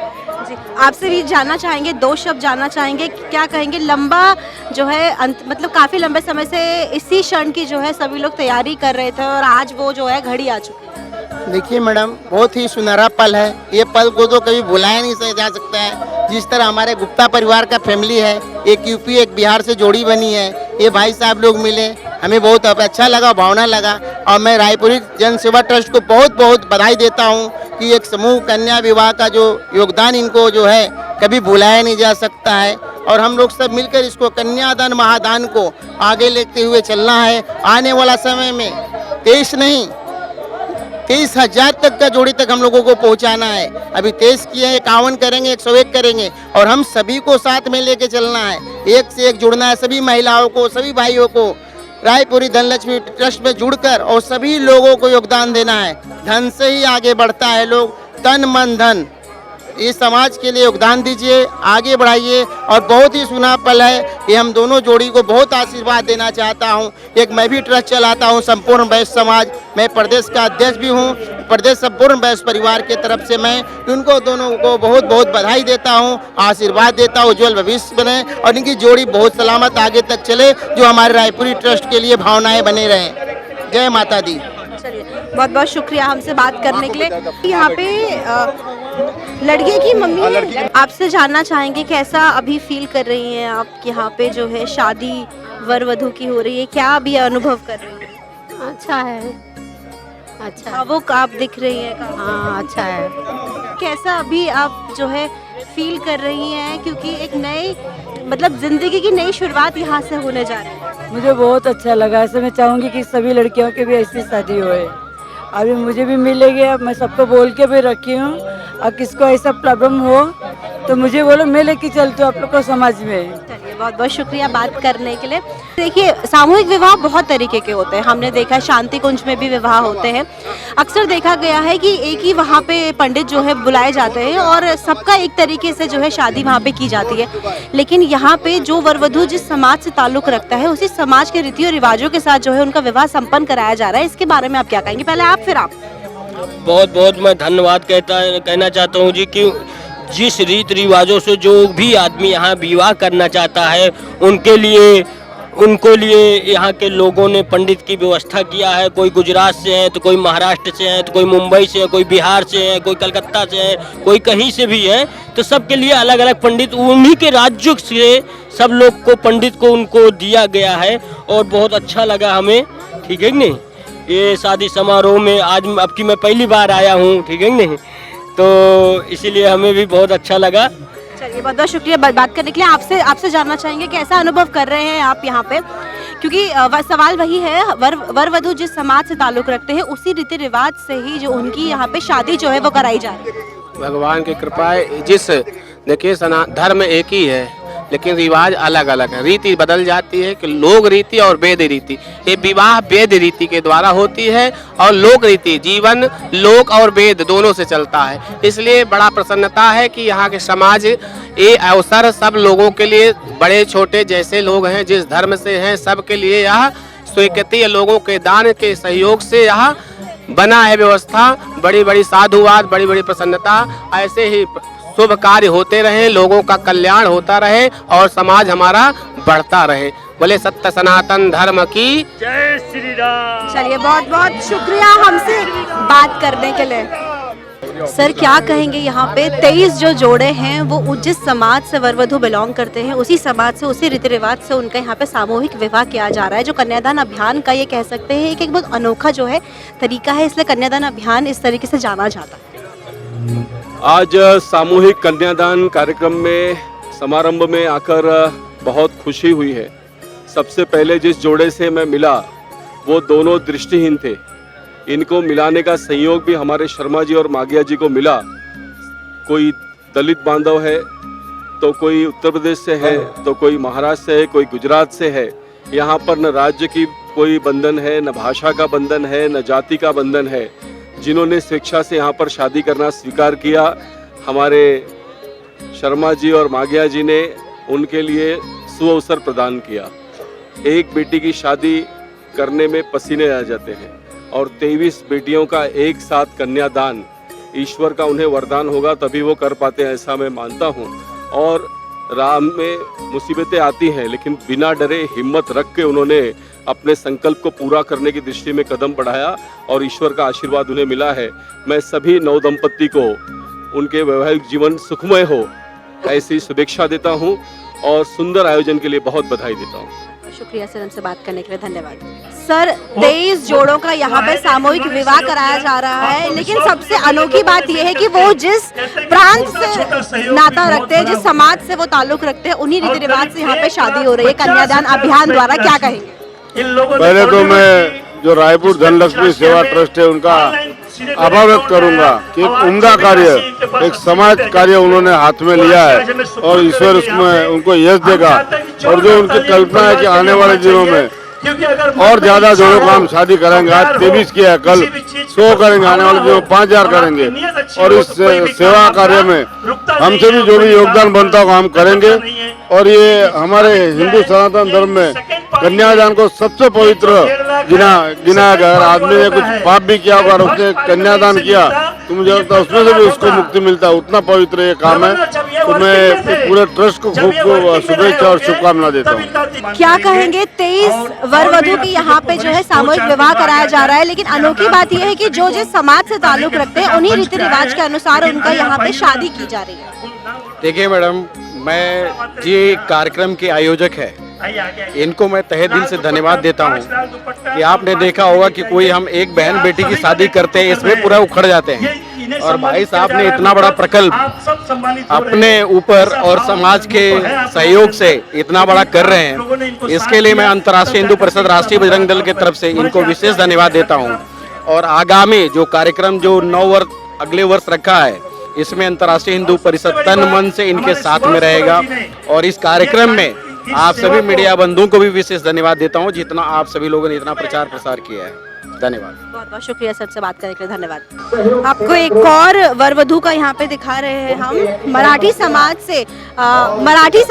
जी, आपसे भी जानना चाहेंगे, 2 शब्द जानना चाहेंगे, क्या कहेंगे? लंबा जो है मतलब काफ़ी लंबे समय से इसी क्षण की जो है सभी लोग तैयारी कर रहे थे और आज वो जो है घड़ी आ चुकी है। देखिए मैडम, बहुत ही सुनहरा पल है। ये पल को तो कभी भुलाया नहीं जा सकता है। जिस तरह हमारे गुप्ता परिवार का फैमिली है, एक यूपी एक बिहार से जोड़ी बनी है, ये भाई साहब लोग मिले, हमें बहुत अच्छा लगा, भावना लगा। और मैं रायपुरी जन सेवा ट्रस्ट को बहुत बहुत बधाई देता हूँ कि एक समूह कन्या विवाह का जो योगदान इनको जो है कभी भुलाया नहीं जा सकता है। और हम लोग सब मिलकर इसको कन्यादान महादान को आगे लेते हुए चलना है। आने वाला समय में 23 नहीं 23,000 तक का जोड़ी तक हम लोगों को पहुंचाना है। अभी 23 किए हैं, 51 करेंगे, 101 करेंगे और हम सभी को साथ में लेके चलना है। एक से एक जुड़ना है, सभी महिलाओं को, सभी भाइयों को रायपुरी धनलक्ष्मी ट्रस्ट में जुड़कर और सभी लोगों को योगदान देना है। धन से ही आगे बढ़ता है लोग, तन मन धन। इस समाज के लिए योगदान दीजिए, आगे बढ़ाइए। और बहुत ही सुना पल है ये, हम दोनों जोड़ी को बहुत आशीर्वाद देना चाहता हूँ। एक मैं भी ट्रस्ट चलाता हूँ संपूर्ण वैश्य समाज, मैं प्रदेश का अध्यक्ष भी हूँ। प्रदेश संपूर्ण वैश्य परिवार के तरफ से मैं उनको दोनों को बहुत बहुत बधाई देता हूँ, आशीर्वाद देता हूँ। उज्ज्वल भविष्य बने और इनकी जोड़ी बहुत सलामत आगे तक चले, जो हमारे रायपुरी ट्रस्ट के लिए भावनाएं बने रहें। जय माता दी। चलिए, बहुत बहुत शुक्रिया हमसे बात करने के लिए। यहाँ पे लड़के की मम्मी है, आपसे जानना चाहेंगे कैसा अभी फील कर रही हैं आप? यहाँ पे जो है शादी वर वधू की हो रही है, क्या अभी अनुभव कर रही हैं? अच्छा है, अच्छा वो आप दिख रही है। हाँ अच्छा है। कैसा अभी आप जो है फील कर रही हैं, क्योंकि एक नए मतलब जिंदगी की नई शुरुआत यहाँ से होने जा रही है? मुझे बहुत अच्छा लगा। ऐसे मैं चाहूँगी कि सभी लड़कियों की भी ऐसी शादी होए। अभी मुझे भी मिलेगी, अब मैं सबको बोल के भी रखी हूँ। और किसको ऐसा प्रॉब्लम हो तो मुझे बोलो, मैं लेके चलती हूँ आप लोग को समाज में। चलिए, बहुत बहुत शुक्रिया बात करने के लिए। देखिए, सामूहिक विवाह बहुत तरीके के होते हैं। हमने देखा है शांति कुंज में भी विवाह होते हैं। अक्सर देखा गया है कि एक ही वहाँ पे पंडित जो है बुलाए जाते हैं और सबका एक तरीके से जो है शादी वहाँ पे की जाती है। लेकिन यहाँ पे जो वर वधू जिस समाज से ताल्लुक़ रखता है उसी समाज के रीति और रिवाजों के साथ जो है उनका विवाह संपन्न कराया जा रहा है। इसके बारे में आप क्या कहेंगे? पहले आप, फिर आप। बहुत बहुत मैं धन्यवाद कहना चाहता हूँ जी कि जिस रीति रिवाजों से जो भी आदमी यहाँ विवाह करना चाहता है उनके लिए उनको लिए यहाँ के लोगों ने पंडित की व्यवस्था किया है। कोई गुजरात से है, तो कोई महाराष्ट्र से है, तो कोई मुंबई से है, कोई बिहार से है, कोई कलकत्ता से है, कोई कहीं से भी है। तो सबके लिए अलग अलग पंडित, उन्हीं के राज्यों से सब लोग को पंडित को उनको दिया गया है और बहुत अच्छा लगा हमें। ठीक है कि नहीं? ये शादी समारोह में आज अब की मैं पहली बार आया हूँ। ठीक है कि नहीं? तो इसीलिए हमें भी बहुत अच्छा लगा। चलिए, बहुत बहुत शुक्रिया बात करने के लिए। आपसे जानना चाहेंगे कैसा अनुभव कर रहे हैं आप यहाँ पे, क्योंकि सवाल वही है, वर वधू जिस समाज से ताल्लुक रखते हैं उसी रीति रिवाज से ही जो उनकी यहाँ पे शादी जो है वो कराई जा रही है। भगवान की कृपा है। देखिए धर्म एक ही है लेकिन रिवाज अलग अलग है, रीति बदल जाती है कि लोक रीति और वेद रीति। ये विवाह वेद रीति के द्वारा होती है और लोक रीति जीवन लोक और वेद दोनों से चलता है। इसलिए बड़ा प्रसन्नता है कि यहाँ के समाज ये अवसर सब लोगों के लिए, बड़े छोटे जैसे लोग हैं जिस धर्म से हैं सबके लिए यह स्वीकृति, लोगों के दान के सहयोग से यह बना है व्यवस्था। बड़ी बड़ी साधुवाद, बड़ी बड़ी प्रसन्नता। ऐसे ही शुभ कार्य होते रहे, लोगों का कल्याण होता रहे और समाज हमारा बढ़ता रहे। बोले सत्य सनातन धर्म की जय श्री राम। चलिए, बहुत बहुत शुक्रिया हमसे बात करने के लिए। सर, क्या कहेंगे यहाँ पे 23 जो जोड़े हैं वो जिस समाज से वर वधू बिलोंग करते हैं उसी समाज से, उसी रीति रिवाज से उनका यहाँ पे सामूहिक विवाह किया जा रहा है। जो कन्यादान अभियान का ये कह सकते हैं एक बहुत अनोखा जो है तरीका है, इसलिए कन्यादान अभियान इस तरीके से जाना जाता है। आज सामूहिक कन्यादान कार्यक्रम में समारंभ में आकर बहुत खुशी हुई है। सबसे पहले जिस जोड़े से मैं मिला वो दोनों दृष्टिहीन थे। इनको मिलाने का संयोग भी हमारे शर्मा जी और मागिया जी को मिला। कोई दलित बांधव है तो कोई उत्तर प्रदेश से है तो कोई महाराष्ट्र से है, कोई गुजरात से है। यहाँ पर न राज्य की कोई बंधन है, न भाषा का बंधन है, न जाति का बंधन है। जिन्होंने स्वेच्छा से यहाँ पर शादी करना स्वीकार किया, हमारे शर्मा जी और मागिया जी ने उनके लिए सुअवसर प्रदान किया। एक बेटी की शादी करने में पसीने आ जाते हैं और 23 बेटियों का एक साथ कन्यादान ईश्वर का उन्हें वरदान होगा तभी वो कर पाते हैं, ऐसा मैं मानता हूँ। और राह में मुसीबतें आती हैं लेकिन बिना डरे हिम्मत रख के उन्होंने अपने संकल्प को पूरा करने की दृष्टि में कदम बढ़ाया और ईश्वर का आशीर्वाद उन्हें मिला है। मैं सभी नव दंपत्ति को उनके वैवाहिक जीवन सुखमय हो ऐसी शुभेच्छा देता हूं और सुंदर आयोजन के लिए बहुत बधाई देता हूं। शुक्रिया सर, हमसे बात करने के लिए धन्यवाद। सर, 23 जोड़ों का यहाँ पे सामूहिक विवाह कराया जा रहा है, लेकिन सबसे अनोखी बात यह है कि वो जिस प्रांत से नाता रखते हैं, जिस समाज से वो ताल्लुक रखते हैं, उन्हीं रीति रिवाज से यहाँ पे शादी हो रही है कन्यादान अभियान द्वारा। क्या कहेंगे? पहले तो मैं जो रायपुर धनलक्ष्मी सेवा ट्रस्ट है उनका आभार व्यक्त करूंगा कि एक उम्दा कार्य, एक समाज कार्य उन्होंने हाथ में लिया है और ईश्वर उसमें उनको यश देगा। और जो उनकी कल्पना है कि आने वाले दिनों में और ज्यादा जोड़ों को हम शादी करेंगे। आज 23 किया है, कल 100 करेंगे, आने वाले दिनों 5000 करेंगे। और इस सेवा कार्य में हमसे भी जो भी योगदान बनता होगा हम करेंगे। और ये हमारे हिंदू सनातन धर्म में कन्यादान को सबसे पवित्र गिना गया। अगर आदमी ने कुछ पाप भी किया होगा और उसने कन्यादान किया तो मुझे लगता है उसमें से भी उसको मुक्ति मिलता है, उतना पवित्र ये काम है। तो मैं पूरे ट्रस्ट को खूब शुभेच्छा और शुभकामना देता हूँ। क्या कहेंगे? 23 वर वधू की यहाँ पे जो है सामूहिक विवाह कराया जा रहा है, लेकिन अनोखी बात यह है कि जो जिस समाज से ताल्लुक रखते हैं उन्हीं रीति रिवाज के अनुसार उनका यहाँ पे शादी की जा रही है। देखिए मैडम, मैं ये कार्यक्रम के आयोजक है, इनको मैं तहे दिल से धन्यवाद देता हूँ कि आपने देखा होगा कि कोई हम एक बहन बेटी की शादी करते हैं इसमें पूरा उखड़ जाते हैं और भाई साहब ने इतना बड़ा प्रकल्प अपने ऊपर और समाज के सहयोग से इतना बड़ा कर रहे हैं। इसके लिए मैं अंतर्राष्ट्रीय हिंदू परिषद राष्ट्रीय बजरंग दल की तरफ से इनको विशेष धन्यवाद देता हूँ। और आगामी जो कार्यक्रम जो 9 वर्ष अगले वर्ष रखा है इसमें अंतर्राष्ट्रीय हिंदू परिषद तन मन से इनके साथ में रहेगा। और इस कार्यक्रम में आप सभी मीडिया बंधुओं को भी विशेष धन्यवाद देता हूं जितना आप सभी लोगों ने इतना प्रचार प्रसार किया है। धन्यवाद। बहुत बहुत शुक्रिया सर से बात करने के लिए धन्यवाद। आपको एक और वर वधू का यहाँ पे दिखा रहे हैं हम, मराठी समाज से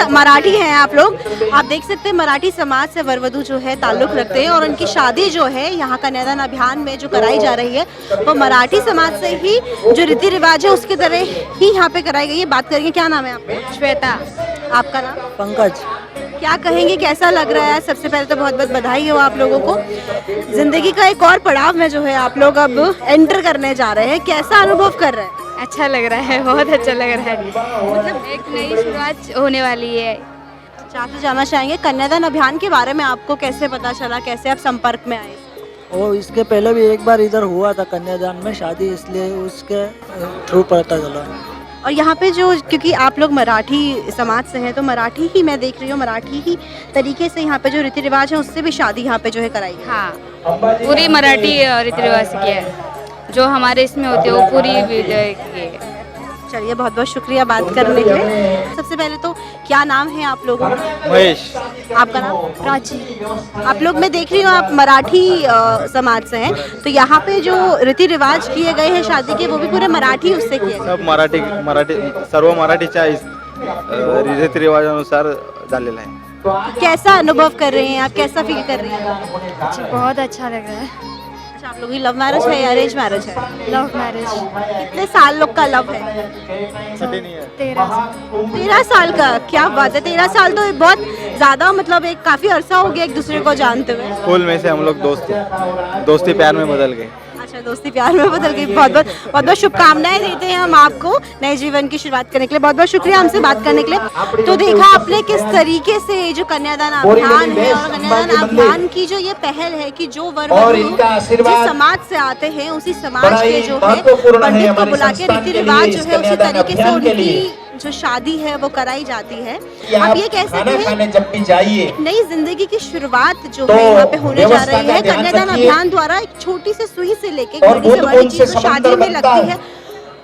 मराठी हैं आप लोग। आप देख सकते हैं मराठी समाज से वर वधू जो है ताल्लुक रखते हैं और उनकी शादी जो है यहाँ कन्यादान अभियान में जो कराई जा रही है वो मराठी समाज से ही जो रीति रिवाज है उसकी तरह ही यहाँ पे कराई गई है। बात करेंगे, क्या नाम है आपका? श्वेता। आपका नाम? पंकज। क्या कहेंगे, कैसा लग रहा है? सबसे पहले तो बहुत बहुत बधाई हो आप लोगों को। जिंदगी का एक और पड़ाव में जो है आप लोग अब एंटर करने जा रहे हैं, कैसा अनुभव कर रहे हैं? अच्छा लग रहा है, बहुत अच्छा लग रहा है। मतलब एक नई शुरुआत होने वाली है। आप तो जानना चाहेंगे कन्यादान अभियान के बारे में, आपको कैसे पता चला, कैसे आप संपर्क में आए? और इसके पहले भी एक बार इधर हुआ था कन्यादान में शादी, इसलिए उसके थ्रू पता चला। और यहाँ पे जो, क्योंकि आप लोग मराठी समाज से हैं तो मराठी ही मैं देख रही हूँ, मराठी ही तरीके से यहाँ पे जो रीति रिवाज है उससे भी शादी यहाँ पे जो है कराई। हाँ, पूरी मराठी रीति रिवाज से किया है, जो हमारे इसमें होते हैं वो पूरी। चलिए, बहुत बहुत शुक्रिया बात करने के लिए। सबसे पहले तो क्या नाम है आप लोगों का? महेश। आपका नाम? प्राची। आप लोग, मैं देख रही हूँ आप मराठी समाज से हैं, तो यहाँ पे जो रीति रिवाज किए गए हैं शादी के वो भी पूरे मराठी उससे किए गए? सब मराठी सर्व मराठीच्या रीति रिवाजानुसार झालेलं आहे। कैसा अनुभव कर रहे हैं आप, कैसा फील कर रही हैं? बहुत अच्छा लग रहा है। अच्छा, आप लोग की लव मैरिज है या अरेंज मैरिज है? Love marriage. कितने साल लोग का लव है? 13 साल का। क्या बात है, 13 साल तो बहुत ज्यादा, मतलब एक काफी अरसा हो गया एक दूसरे को जानते हुए। स्कूल में से हम लोग दोस्ती प्यार में बदल गए। अच्छा, दोस्ती प्यार में बदल गई। बहुत बहुत शुभकामनाएं देते हैं हम आपको नए जीवन की शुरुआत करने के लिए। बहुत बहुत शुक्रिया हमसे बात करने के लिए। तो देखा आपने किस तरीके से जो कन्यादान अभियान है और कन्यादान अभियान की जो ये पहल है कि जो वर्ग जिस समाज से आते हैं उसी समाज के जो है पंडित को बुला के रीति रिवाज जो है उसी तरीके से उनकी जो शादी है वो कराई जाती है। आप ये कह सकते हैं नई जिंदगी की शुरुआत जो है यहाँ पे होने जा रही है कन्यादान अभियान द्वारा। एक छोटी से सुई से लेके बड़ी से बड़ी चीज जो शादी में लगती है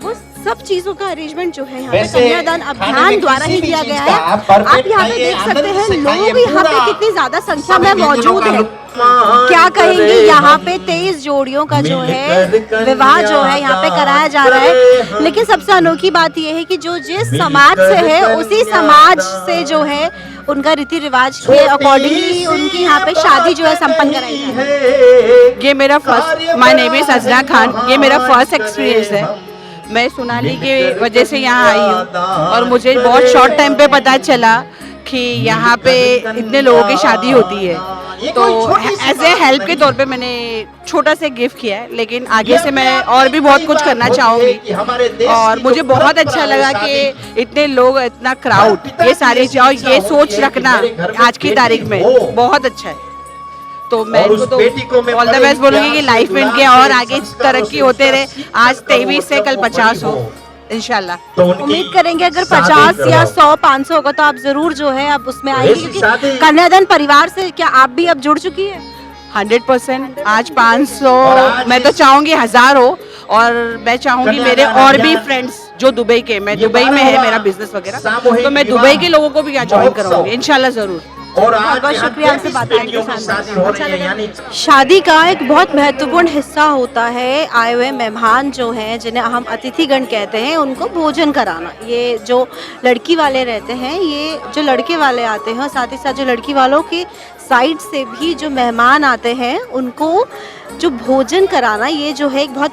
वो सब चीजों का अरेंजमेंट जो है यहाँ पे कन्यादान अभियान द्वारा ही किया गया है। आप यहाँ पे देख सकते हैं लोग यहाँ पे कितनी ज्यादा संख्या में मौजूद है। क्या कहेंगे, यहाँ पे 23 जोड़ियों का जो है विवाह जो है यहाँ पे कराया जा रहा है। लेकिन सबसे अनोखी बात यह है कि जो जिस समाज से है उसी समाज से जो है उनका रीति रिवाज के अकॉर्डिंगली उनकी यहाँ पे शादी जो है संपन्न कराई जा रही है। ये मेरा फर्स्ट, माय नेम इज अजरा खान, ये मेरा फर्स्ट एक्सपीरियंस है। मैं सोनाली के वजह से यहाँ आई हूँ और मुझे बहुत शॉर्ट टाइम पे पता चला कि यहाँ पे इतने लोगों की शादी होती है, तो एज ए हेल्प के तौर पे मैंने छोटा सा गिफ्ट किया है। लेकिन आगे से मैं और भी बहुत कुछ करना चाहूँगी और मुझे बहुत अच्छा लगा कि इतने लोग, इतना क्राउड, ये सारी और ये सोच रखना आज की तारीख में बहुत अच्छा है। तो मैं इनको तो ऑल द बेस्ट बोलूँगी कि लाइफ में इनके और आगे तरक्की होते रहे। आज 23 से कल 50 हो इंशाल्लाह। तो उम्मीद करेंगे अगर 50 या 100 500 होगा तो आप जरूर जो है आप उसमें आएंगे, क्योंकि कन्यादान परिवार से क्या आप भी अब जुड़ चुकी है? 100%। आज 500 मैं तो चाहूँगी 1000 हो, और मैं चाहूँगी मेरे और भी फ्रेंड्स जो दुबई के, मैं दुबई में है मेरा बिजनेस वगैरह, तो मैं दुबई के लोगों को भी यहाँ ज्वाइन कराऊंगी इंशाल्लाह ज़रूर। बहुत बहुत शुक्रिया आपसे बात करने के साथ। शादी का एक बहुत महत्वपूर्ण हिस्सा होता है आए हुए मेहमान जो हैं, जिन्हें हम अतिथिगण कहते हैं, उनको भोजन कराना। ये जो लड़की वाले रहते हैं, ये जो लड़के वाले आते हैं, और साथ ही साथ जो लड़की वालों के साइड से भी जो मेहमान आते हैं उनको जो भोजन कराना, ये जो है एक बहुत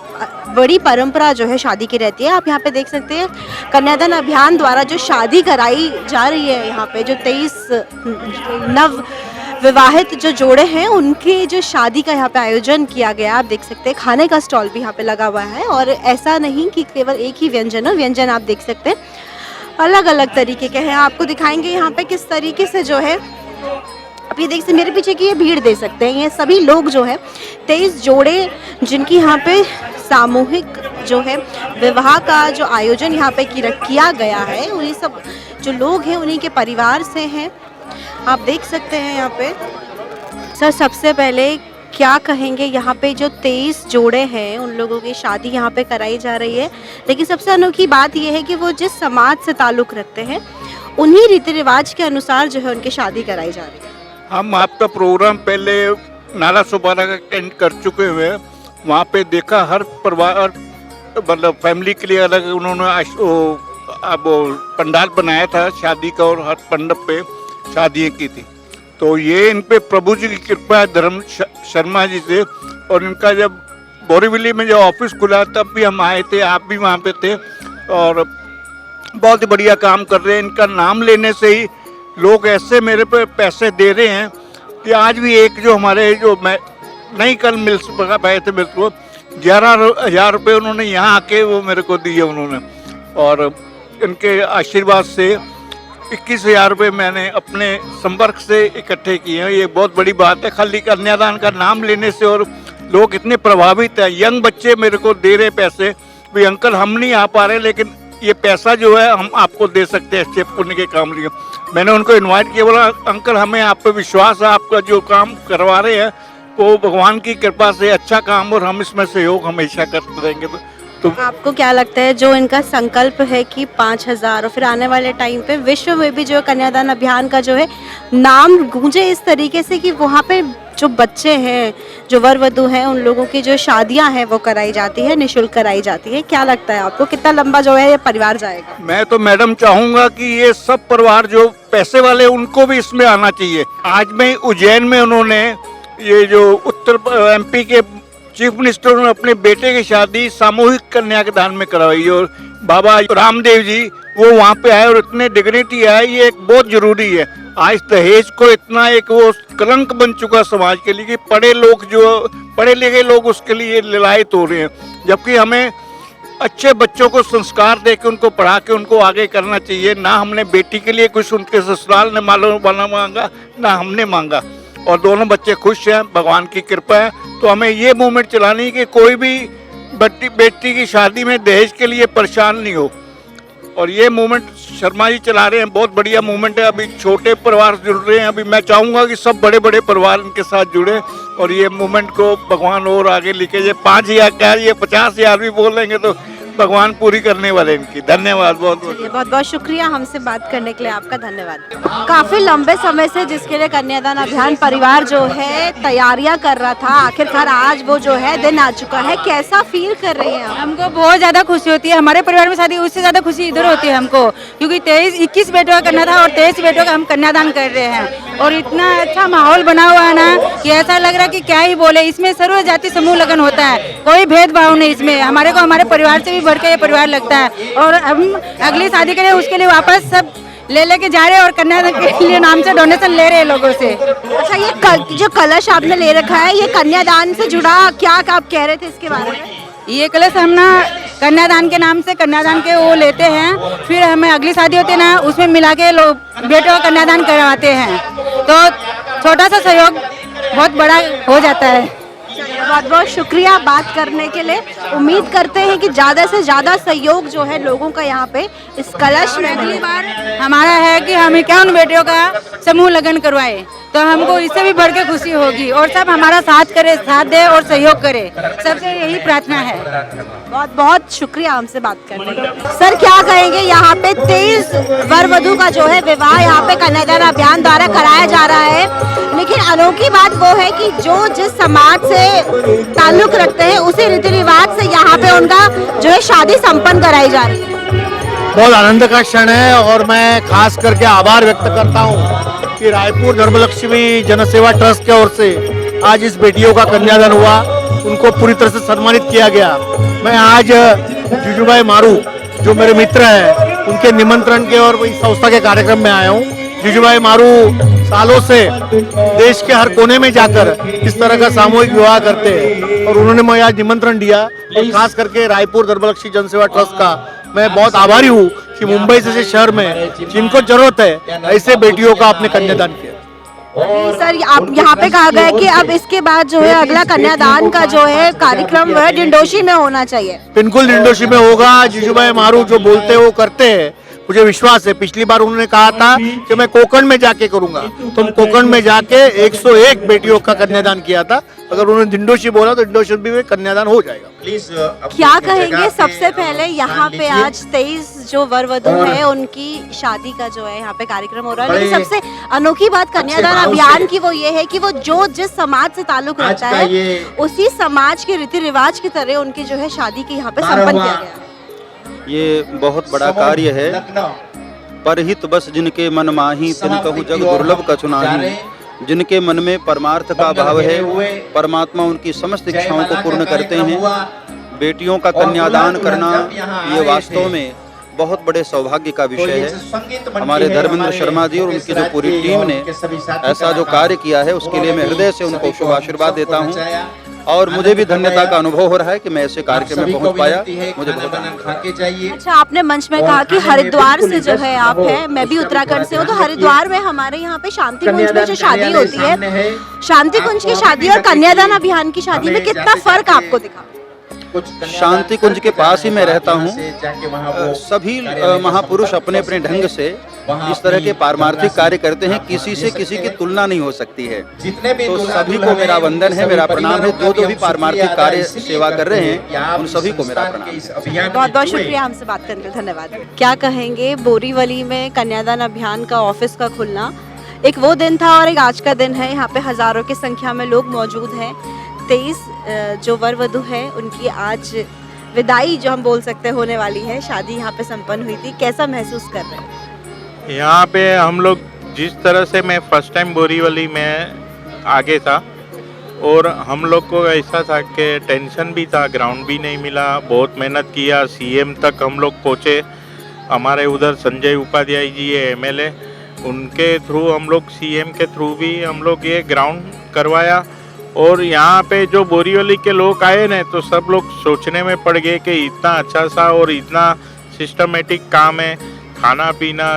बड़ी परंपरा जो है शादी की रहती है। आप यहाँ पे देख सकते हैं कन्यादान अभियान द्वारा जो शादी कराई जा रही है, यहाँ पे जो 23 नव विवाहित जो जोड़े हैं उनके जो शादी का यहाँ पे आयोजन किया गया। आप देख सकते हैं खाने का स्टॉल भी यहाँ पे लगा हुआ है, और ऐसा नहीं कि केवल एक ही व्यंजन हो, व्यंजन आप देख सकते हैं अलग अलग तरीके के हैं। आपको दिखाएंगे यहाँ पे किस तरीके से जो है, आप ये देख सकते मेरे पीछे की ये भीड़ दे सकते हैं, ये सभी लोग जो है 23 जोड़े जिनकी यहाँ पे सामूहिक जो है विवाह का जो आयोजन यहाँ पे किया गया है, उन्हीं सब जो लोग हैं उन्हीं के परिवार से हैं। आप देख सकते हैं यहाँ पे। सर, सबसे पहले क्या कहेंगे, यहाँ पे जो 23 जोड़े हैं उन लोगों की शादी यहाँ पे कराई जा रही है, लेकिन सबसे अनोखी बात यह है कि वो जिस समाज से ताल्लुक़ रखते हैं उन्हीं रीति रिवाज के अनुसार जो है उनकी शादी कराई जा रही है। हम आपका प्रोग्राम पहले नाला सुबारा का अटेंड कर चुके हुए, वहाँ पे देखा हर परिवार मतलब फैमिली के लिए अलग उन्होंने अब पंडाल बनाया था शादी का, और हर मंडप पे शादियाँ की थी। तो ये इन पे प्रभु जी की कृपा है, धर्म शर्मा जी से। और इनका जब बोरीवली में जो ऑफिस खुला तब भी हम आए थे, आप भी वहाँ पे थे, और बहुत ही बढ़िया काम कर रहे हैं। इनका नाम लेने से ही लोग ऐसे मेरे पे पैसे दे रहे हैं कि आज भी एक जो हमारे जो मैं नहीं कल मिल पाए थे, मेरे को 11,000 रुपये उन्होंने यहाँ आके वो मेरे को दिए उन्होंने, और इनके आशीर्वाद से 21,000 रुपये मैंने अपने संपर्क से इकट्ठे किए हैं। ये बहुत बड़ी बात है। खाली कन्यादान का नाम लेने से और लोग इतने प्रभावित हैं, यंग बच्चे मेरे को दे रहे पैसे भी, अंकल हम नहीं आ पा रहे लेकिन ये पैसा जो है हम आपको दे सकते हैं अच्छे पुण्य के काम लिए। मैंने उनको इनवाइट किया, बोला अंकल हमें आप पे विश्वास है, आपका जो काम करवा रहे हैं वो भगवान की कृपा से अच्छा काम, और हम इसमें सहयोग हमेशा करते रहेंगे। तो आपको क्या लगता है जो इनका संकल्प है कि 5,000 और फिर आने वाले टाइम पे विश्व में भी जो कन्यादान अभियान का जो है नाम गूंजे इस तरीके से कि वहाँ पे जो बच्चे हैं, जो वर वधू हैं, उन लोगों की जो शादियां हैं वो कराई जाती है, निःशुल्क कराई जाती है। क्या लगता है आपको कितना लंबा जो है ये परिवार जाएगा? मैं तो मैडम चाहूँगा कि ये सब परिवार जो पैसे वाले उनको भी इसमें आना चाहिए। आज में उज्जैन में उन्होंने ये जो उत्तर MP के चीफ मिनिस्टर ने अपने बेटे की शादी सामूहिक कन्यादान में करवाई, और बाबा रामदेव जी वो वहाँ पे आए और इतने डिग्निटी आए, ये एक बहुत जरूरी है। आज दहेज को इतना एक वो कलंक बन चुका समाज के लिए कि पढ़े लिखे लोग उसके लिए ललायत हो रहे हैं, जबकि हमें अच्छे बच्चों को संस्कार दे के उनको पढ़ा के उनको आगे करना चाहिए। ना हमने बेटी के लिए कुछ उनके ससुराल ने मांगा, ना हमने मांगा, और दोनों बच्चे खुश हैं, भगवान की कृपा है। तो हमें ये मूवमेंट चलानी है कि कोई भी बेटी की शादी में दहेज के लिए परेशान नहीं हो, और ये मूवमेंट शर्मा जी चला रहे हैं, बहुत बढ़िया मूवमेंट है। अभी छोटे परिवार जुड़ रहे हैं, अभी मैं चाहूँगा कि सब बड़े बड़े परिवार इनके साथ जुड़े और ये मूवमेंट को भगवान और आगे लेके जाए। 5,000 क्या, ये 50,000 भी बोल देंगे तो भगवान पूरी करने वाले इनकी। धन्यवाद, बहुत बहुत शुक्रिया हमसे बात करने के लिए, आपका धन्यवाद। काफी लंबे समय से जिसके लिए कन्यादान अभियान परिवार जो है तैयारियां कर रहा था, आखिरकार आज वो जो है दिन आ चुका है। कैसा फील कर रही हैं? हमको बहुत ज्यादा खुशी होती है। हमारे परिवार में शादी उससे ज्यादा खुशी इधर होती है हमको, क्योंकि 21 बेटों का करना था और 23 बेटों का हम कन्यादान कर रहे हैं, और इतना अच्छा माहौल बना हुआ है ना कि ऐसा लग रहा है कि क्या ही बोले। इसमें सर्व जाति समूह लगन होता है, कोई भेदभाव नहीं इसमें। हमारे को हमारे परिवार से भी बढ़ के ये परिवार लगता है, और हम अगली शादी करें उसके लिए वापस सब लेके जा रहे हैं और कन्यादान के लिए नाम से डोनेशन ले रहे हैं लोगों से। अच्छा, ये जो कलश आपने ले रखा है ये कन्यादान से जुड़ा, क्या आप कह रहे थे इसके बारे में? ये कलश हम ना कन्यादान के नाम से कन्यादान के वो लेते हैं, फिर हमें अगली शादी होती है ना उसमें मिला के लोग बेटों का कन्यादान करवाते हैं, तो छोटा सा सहयोग बहुत बड़ा हो जाता है। बहुत बहुत शुक्रिया बात करने के लिए। उम्मीद करते हैं कि ज़्यादा से ज़्यादा सहयोग जो है लोगों का यहाँ पे इस कलश में। अगली बार हमारा है कि हम 51 बेटियों का समूह लगन करवाए, तो हमको इससे भी बढ़ के खुशी होगी, और सब हमारा साथ करे, साथ दे और सहयोग करे, सबसे यही प्रार्थना है। बहुत बहुत शुक्रिया हमसे बात करने के लिए। सर क्या कहेंगे, यहाँ पे 23 वर वधू का जो है विवाह यहाँ पे कन्यादान अभियान द्वारा कराया जा रहा है, लेकिन अनोखी बात वो है कि जो जिस समाज से ताल्लुक रखते हैं उसी रीति रिवाज से यहाँ पे उनका जो है शादी संपन्न कराई जा रही है। बहुत आनंद का क्षण है, और मैं खास करके आभार व्यक्त करता हूँ कि रायपुर धर्मलक्ष्मी जनसेवा ट्रस्ट की ओर से आज इस बेटियों का कन्यादान हुआ, उनको पूरी तरह से सम्मानित किया गया। मैं आज जीजूभाई मारू जो मेरे मित्र हैं उनके निमंत्रण के और इस संस्था के कार्यक्रम में आया हूँ। जीजूभाई मारू सालों से देश के हर कोने में जाकर इस तरह का सामूहिक विवाह करते हैं, और उन्होंने मुझे आज निमंत्रण दिया, और खास करके रायपुर धर्मलक्ष्मी जनसेवा ट्रस्ट का मैं बहुत आभारी हूँ कि मुंबई जैसे शहर में जिनको जरूरत है ऐसे बेटियों का आपने कन्यादान किया। सर आप यहाँ पे कहा गया कि अब इसके बाद जो है अगला कन्यादान का जो है कार्यक्रम वह डिंडोशी में होना चाहिए। बिल्कुल डिंडोशी में होगा। जीजूभाई मारू जो बोलते हैं वो करते हैं, मुझे विश्वास है। पिछली बार उन्होंने कहा था कि मैं कोकण में जाके करूंगा, तो हम कोकण में जाके 101 बेटियों का कन्यादान किया था। अगर उन्होंने डिंडोशी बोला तो डिंडोशी भी कन्यादान हो जाएगा। प्लीज क्या कहेंगे सबसे पहले यहाँ पे आज 23 जो वर वधू है उनकी शादी का जो है यहाँ पे कार्यक्रम हो रहा है, लेकिन सबसे अनोखी बात कन्यादान अभियान की वो ये है कि वो जो जिस समाज से ताल्लुक रखता है उसी समाज के रीति रिवाज की तरह उनकी जो है शादी की यहाँ पे संपन्न किया गया। ये बहुत बड़ा कार्य है। परहित बस जिनके मन माही तिन कहु जग दुर्लभ कछु नाही। जिनके मन में परमार्थ का भाव है परमात्मा उनकी समस्त इच्छाओं को पूर्ण करते हैं। बेटियों का कन्यादान करना ये वास्तव में बहुत बड़े सौभाग्य का विषय है। हमारे धर्मेंद्र शर्मा जी और उनकी जो पूरी टीम ने ऐसा जो कार्य किया है उसके लिए मैं हृदय से उनको शुभ आशीर्वाद देता हूँ और मुझे भी धन्यता का अनुभव हो रहा है कि मैं ऐसे कार्यक्रम में पहुंच पाया। मुझे बहुत अच्छा, आपने मंच में कहा कि हरिद्वार से जो है आप हैं, मैं भी उत्तराखंड से हूँ, तो हरिद्वार में हमारे यहाँ पे शांति कुंज में जो शादी होती है, शांति कुंज की शादी और कन्यादान अभियान की शादी में कितना फर्क आपको दिखा? शांति कुंज के पास ही मैं रहता हूँ। सभी महापुरुष अपने अपने ढंग से इस तरह के पारमार्थिक कार्य करते हैं, किसी से किसी की तुलना नहीं हो सकती है। तो सभी को मेरा वंदन है, मेरा प्रणाम है। जो भी पारमार्थिक कार्य सेवा कर रहे हैं उन सभी को मेरा प्रणाम है। बहुत बहुत शुक्रिया हमसे बात करने के लिए, धन्यवाद। क्या कहेंगे, बोरीवली में कन्यादान अभियान का ऑफिस का खुलना एक वो दिन था और एक आज का दिन है। यहाँ पे हजारों की संख्या में लोग मौजूद हैं। 23 जो वर वधू है उनकी आज विदाई जो हम बोल सकते होने वाली है। शादी यहाँ पे संपन्न हुई थी, कैसा महसूस कर रहे हैं? यहाँ पे हम लोग जिस तरह से, मैं फर्स्ट टाइम बोरीवली में आगे था और हम लोग को ऐसा था कि टेंशन भी था, ग्राउंड भी नहीं मिला, बहुत मेहनत किया, सीएम तक हम लोग पहुँचे। हमारे उधर संजय उपाध्याय जी है एमएलए, उनके थ्रू हम लोग, सीएम के थ्रू भी हम लोग ये ग्राउंड करवाया। और यहाँ पे जो बोरीवली के लोग आए ना, तो सब लोग सोचने में पड़ गए कि इतना अच्छा सा और इतना सिस्टमेटिक काम है, खाना पीना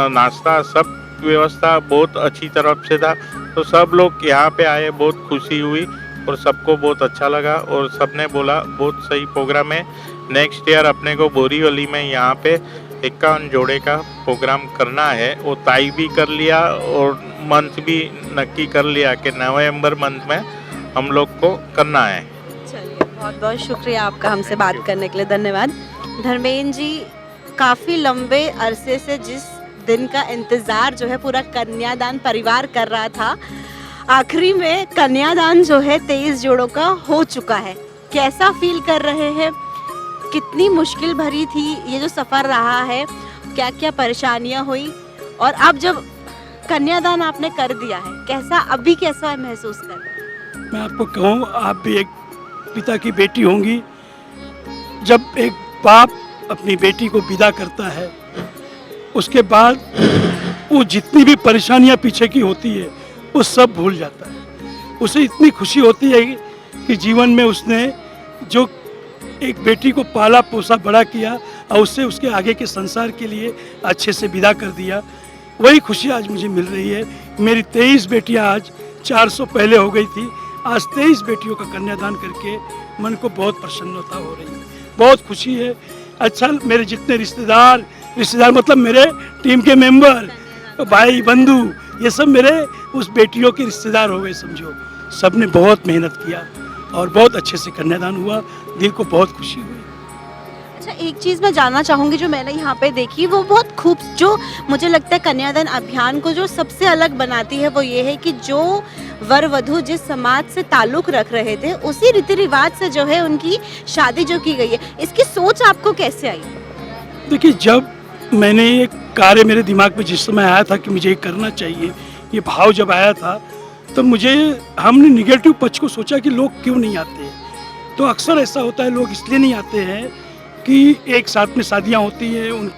नाश्ता सब व्यवस्था बहुत अच्छी तरफ से था। तो सब लोग यहाँ पे आए, बहुत खुशी हुई और सबको बहुत अच्छा लगा और सबने बोला बहुत सही प्रोग्राम है। नेक्स्ट ईयर अपने को बोरीवली में यहाँ पे 51 जोड़े का प्रोग्राम करना है। वो तय भी कर लिया और मंथ भी नक्की कर लिया कि नवंबर मंथ में हम लोग को करना है। चलिए, बहुत बहुत शुक्रिया आपका हमसे बात करने के लिए, धन्यवाद। धर्मेंद्र जी, काफ़ी लंबे अरसे से जिस दिन का इंतज़ार जो है पूरा कन्यादान परिवार कर रहा था, आखिरी में कन्यादान जो है 23 जोड़ों का हो चुका है। कैसा फील कर रहे हैं? कितनी मुश्किल भरी थी ये जो सफ़र रहा है, क्या क्या परेशानियां हुई, और अब जब कन्यादान आपने कर दिया है, कैसा अभी कैसा महसूस कर रहे हैं? मैं आपको कहूँ, आप भी एक पिता की बेटी होंगी। जब एक बाप अपनी बेटी को विदा करता है, उसके बाद वो जितनी भी परेशानियां पीछे की होती है वो सब भूल जाता है। उसे इतनी खुशी होती है कि जीवन में उसने जो एक बेटी को पाला पोसा बड़ा किया और उससे उसके आगे के संसार के लिए अच्छे से विदा कर दिया, वही खुशी आज मुझे मिल रही है। मेरी 23 बेटियां आज 400 पहले हो गई थी, आज 23 बेटियों का कन्यादान करके मन को बहुत प्रसन्नता हो रही है, बहुत खुशी है। अच्छा, मेरे जितने रिश्तेदार मतलब मेरे टीम के मेंबर, भाई बंधु, ये सब मेरे उस बेटियों के रिश्तेदार हो गए समझो। सब ने बहुत मेहनत किया और बहुत अच्छे से कन्यादान हुआ, दिल को बहुत खुशी हुई। अच्छा, एक चीज़ मैं जानना चाहूँगी जो मैंने यहाँ पे देखी, वो बहुत खूब, जो मुझे लगता है कन्यादान अभियान को जो सबसे अलग बनाती है वो ये है कि जो वर वधू जिस समाज से ताल्लुक़ रख रहे थे उसी रीति रिवाज से जो है उनकी शादी जो की गई है, इसकी सोच आपको कैसे आई? देखिए, जब मैंने ये कार्य मेरे दिमाग में जिस समय आया था कि मुझे ये करना चाहिए, ये भाव जब आया था, तो हमने निगेटिव पक्ष को सोचा कि लोग क्यों नहीं आते। तो अक्सर ऐसा होता है, लोग इसलिए नहीं आते हैं कि एक साथ में शादियां होती हैं, उन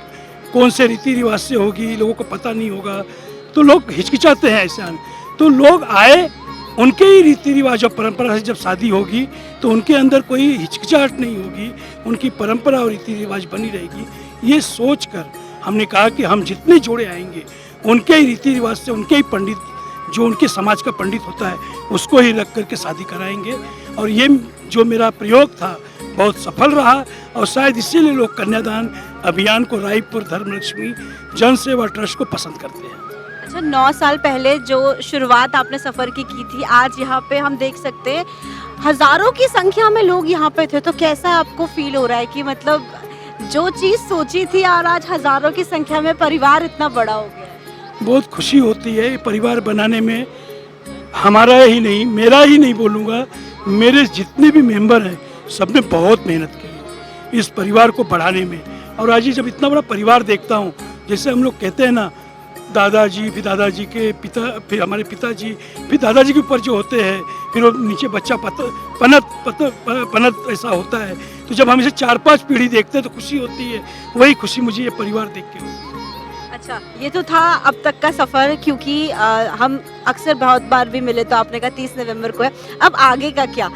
कौन से रीति रिवाज से होगी लोगों को पता नहीं होगा, तो लोग हिचकिचाते हैं ऐसे आने। तो लोग आए, उनके ही रीति रिवाज और परंपरा से जब शादी होगी तो उनके अंदर कोई हिचकिचाहट नहीं होगी, उनकी परंपरा और रीति रिवाज बनी रहेगी। ये सोच कर हमने कहा कि हम जितने जोड़े आएंगे उनके ही रीति रिवाज से, उनके ही पंडित, जो उनके समाज का पंडित होता है, उसको ही रख करके शादी कराएंगे। और ये जो मेरा प्रयोग था बहुत सफल रहा और शायद इसीलिए लोग कन्यादान अभियान को रायपुर धर्मलक्ष्मी जन सेवा ट्रस्ट को पसंद करते हैं। अच्छा, 9 साल पहले जो शुरुआत आपने सफ़र की थी, आज यहाँ पे हम देख सकते हैं हज़ारों की संख्या में लोग यहाँ पे थे, तो कैसा आपको फील हो रहा है कि मतलब जो चीज़ सोची थी और आज हज़ारों की संख्या में परिवार इतना बड़ा हो गया? बहुत खुशी होती है परिवार बनाने में। हमारा ही नहीं, मेरा ही नहीं बोलूँगा, मेरे जितने भी मेंबर हैं सब ने बहुत मेहनत की है इस परिवार को बढ़ाने में। और आज जब इतना बड़ा परिवार देखता हूँ, जैसे हम लोग कहते हैं ना, दादाजी, फिर दादाजी के पिता, फिर हमारे पिताजी, फिर दादाजी के ऊपर जो होते हैं, फिर वो नीचे बच्चा पनत ऐसा होता है, तो जब हम इसे 4-5 पीढ़ी देखते हैं तो खुशी होती है, वही खुशी मुझे ये परिवार देख के होती है। अच्छा, ये तो था अब तक का सफ़र, क्योंकि हम अक्सर बहुत बार भी मिले तो आपने कहा 30 नवंबर को है। अब आगे का क्या?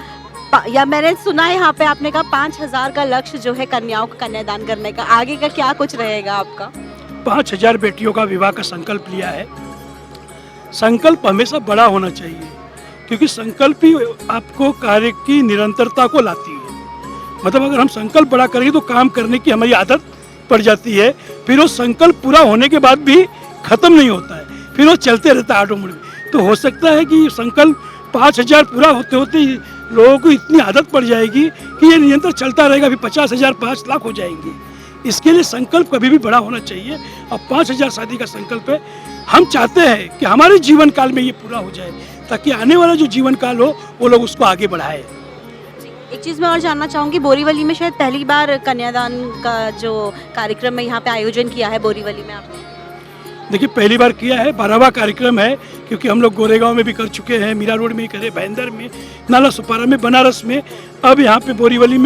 या मैंने सुना है यहाँ पे आपने कहा 5000 का लक्ष्य जो है कन्याओं को कन्यादान करने का, आगे का क्या कुछ रहेगा आपका? 5000 बेटियों का विवाह का संकल्प लिया है। संकल्प हमेशा बड़ा होना चाहिए, क्योंकि संकल्प ही आपको कार्य की निरंतरता को लाती है। मतलब अगर हम संकल्प बड़ा करेंगे तो काम करने की हमारी आदत पड़ जाती है, फिर वो संकल्प पूरा होने के बाद भी खत्म नहीं होता है, फिर वो चलते रहता है ऑटोमेटिक। तो हो सकता है कि संकल्प 5000 पूरा होते होते ही लोगों को इतनी आदत पड़ जाएगी कि ये निरंतर चलता रहेगा, फिर 50,000 5 लाख हो जाएंगे। इसके लिए संकल्प कभी भी बड़ा होना चाहिए। अब 5000 शादी का संकल्प है। हम चाहते हैं कि हमारे जीवन काल में ये पूरा हो जाए, ताकि आने वाला जो जीवन काल हो वो लोग उसको आगे बढ़ाए। एक चीज़ मैं और जानना चाहूँगी, बोरीवली में शायद पहली बार कन्यादान का जो कार्यक्रम है यहाँ पे आयोजन किया है बोरीवली में आपने? देखिए, पहली बार किया है, 12वां कार्यक्रम है, क्योंकि हम लोग गोरेगांव में भी कर चुके हैं, मीरा रोड में ही करे, भाईंदर में, नाला सुपारा में, बनारस में, अब यहाँ पे बोरीवली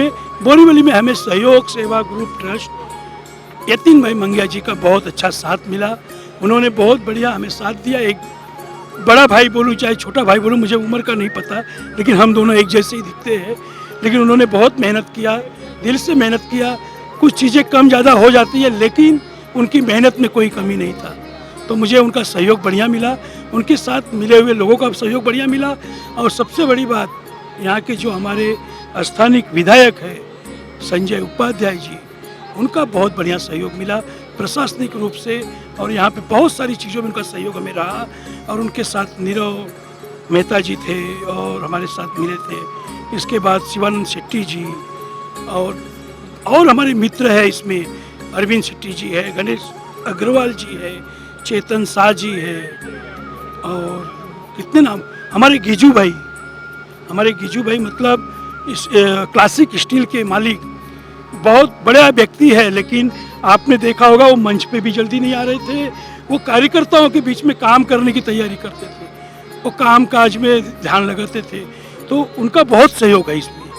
में हमें सहयोग सेवा ग्रुप ट्रस्ट यतीन भाई मंगिया जी का बहुत अच्छा साथ मिला। उन्होंने बहुत बढ़िया हमें साथ दिया। एक बड़ा भाई बोलूँ चाहे छोटा भाई बोलूँ, मुझे उम्र का नहीं पता, लेकिन हम दोनों एक जैसे ही दिखते हैं। लेकिन उन्होंने बहुत मेहनत किया, दिल से मेहनत किया। कुछ चीज़ें कम ज़्यादा हो जाती है, लेकिन उनकी मेहनत में कोई कमी नहीं था। तो मुझे उनका सहयोग बढ़िया मिला, उनके साथ मिले हुए लोगों का सहयोग बढ़िया मिला। और सबसे बड़ी बात, यहाँ के जो हमारे स्थानीय विधायक है संजय उपाध्याय जी, उनका बहुत बढ़िया सहयोग मिला प्रशासनिक रूप से, और यहाँ पे बहुत सारी चीज़ों में उनका सहयोग हमें रहा। और उनके साथ नीरव मेहता जी थे और हमारे साथ मिले थे। इसके बाद शिवानंद शेट्टी जी और हमारे मित्र है इसमें, अरविंद शेट्टी जी है, गणेश अग्रवाल जी है, चेतन शाह जी है, और कितने नाम, हमारे गिजू भाई मतलब इस क्लासिक स्टील के मालिक, बहुत बड़ा व्यक्ति है। लेकिन आपने देखा होगा वो मंच पे भी जल्दी नहीं आ रहे थे, वो कार्यकर्ताओं के बीच में काम करने की तैयारी करते थे, वो काम काज में ध्यान लगाते थे। तो उनका बहुत सहयोग है इसमें,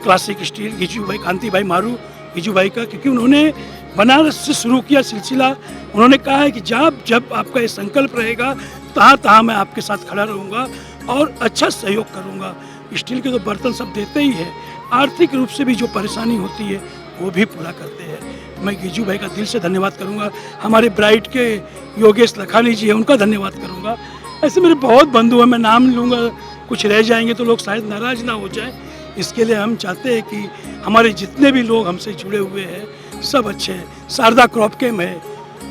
क्लासिक स्टील गिजू भाई, कांति भाई मारू गिजू भाई का, क्योंकि उन्होंने बनारस से शुरू किया सिलसिला। उन्होंने कहा है कि जब आपका ये संकल्प रहेगा, तहाँ मैं आपके साथ खड़ा रहूँगा और अच्छा सहयोग करूँगा। स्टील के तो बर्तन सब देते ही है, आर्थिक रूप से भी जो परेशानी होती है वो भी पूरा करते हैं। मैं गिजू भाई का दिल से धन्यवाद करूँगा। हमारे ब्राइड के योगेश लखानी जी है, उनका धन्यवाद करूँगा। ऐसे मेरे बहुत बंधु हैं, मैं नाम लूँगा, कुछ रह जाएंगे तो लोग शायद नाराज़ ना हो जाए। इसके लिए हम चाहते हैं कि हमारे जितने भी लोग हमसे जुड़े हुए हैं सब अच्छे हैं। शारदा क्रॉपकेम है,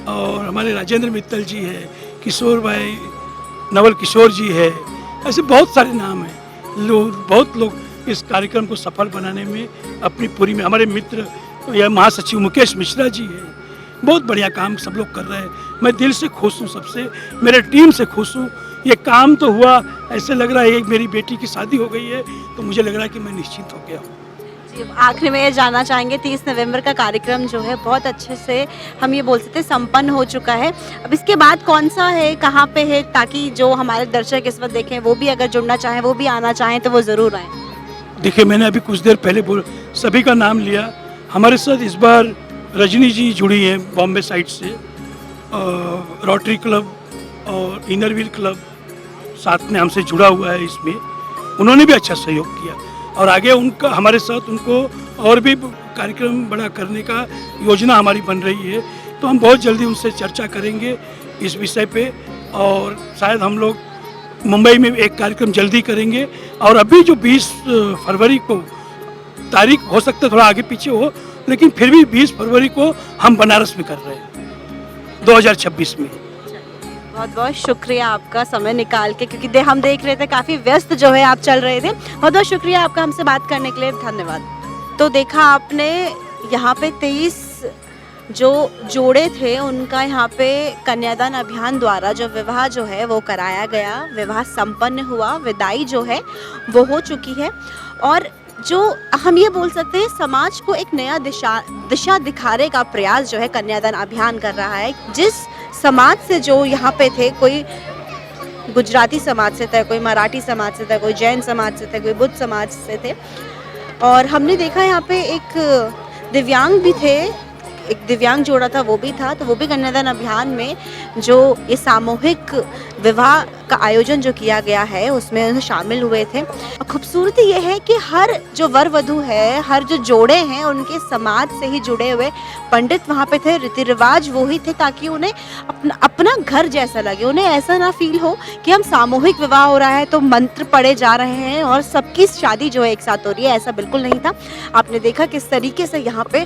और हमारे राजेंद्र मित्तल जी है, किशोर भाई नवल किशोर जी है, ऐसे बहुत सारे नाम हैं। बहुत लोग इस कार्यक्रम को सफल बनाने में अपनी पूरी में, हमारे मित्र या महासचिव मुकेश मिश्रा जी है, बहुत बढ़िया काम सब लोग कर रहे हैं। मैं दिल से खुश हूँ, सबसे मेरे टीम से खुश हूँ। ये काम तो हुआ, ऐसे लग रहा है एक मेरी बेटी की शादी हो गई है, तो मुझे लग रहा है कि मैं निश्चिंत हो गया हूँ। आखिर में ये जानना चाहेंगे, 30 नवंबर का कार्यक्रम जो है बहुत अच्छे से हम ये बोल सकते हैं संपन्न हो चुका है। अब इसके बाद कौन सा है, कहाँ पे है, ताकि जो हमारे दर्शक इस वक्त देखें वो भी अगर जुड़ना चाहें, वो भी आना चाहें तो वो ज़रूर आएँ। देखिए, मैंने अभी कुछ देर पहले सभी का नाम लिया। हमारे साथ इस बार रजनी जी जुड़ी हैं बॉम्बे साइड से, रोटरी क्लब और इनरव्हील क्लब साथ में हमसे जुड़ा हुआ है इसमें। उन्होंने भी अच्छा सहयोग किया, और आगे उनका हमारे साथ उनको और भी कार्यक्रम बड़ा करने का योजना हमारी बन रही है। तो हम बहुत जल्दी उनसे चर्चा करेंगे इस विषय पे, और शायद हम लोग मुंबई में एक कार्यक्रम जल्दी करेंगे। और अभी जो 20 फरवरी को तारीख हो सकता है थोड़ा आगे पीछे हो, लेकिन फिर भी 20 फरवरी को हम बनारस में कर रहे हैं 2026 में। बहुत बहुत शुक्रिया आपका समय निकाल के, क्योंकि हम देख रहे थे काफ़ी व्यस्त जो है आप चल रहे थे। बहुत बहुत शुक्रिया आपका हमसे बात करने के लिए, धन्यवाद। तो देखा आपने यहाँ पे 23 जो जोड़े थे उनका यहाँ पे कन्यादान अभियान द्वारा जो विवाह जो है वो कराया गया, विवाह संपन्न हुआ, विदाई जो है वो हो चुकी है। और जो हम ये बोल सकते हैं समाज को एक नया दिशा दिखाने का प्रयास जो है कन्यादान अभियान कर रहा है। जिस समाज से जो यहाँ पे थे, कोई गुजराती समाज से थे, कोई मराठी समाज से थे, कोई जैन समाज से थे, कोई बुद्ध समाज से थे, और हमने देखा यहाँ पे एक दिव्यांग भी थे, एक दिव्यांग जोड़ा था वो भी था, तो वो भी कन्यादान अभियान में जो ये सामूहिक विवाह का आयोजन जो किया गया है उसमें शामिल हुए थे। और खूबसूरती ये है कि हर जो वर वधू है, हर जो जोड़े हैं उनके समाज से ही जुड़े हुए पंडित वहाँ पे थे, रीति रिवाज वो ही थे, ताकि उन्हें अपना घर जैसा लगे, उन्हें ऐसा ना फील हो कि हम सामूहिक विवाह हो रहा है तो मंत्र पढ़े जा रहे हैं और सबकी शादी जो है एक साथ हो रही है, ऐसा बिल्कुल नहीं था। आपने देखा किस तरीके से यहाँ पे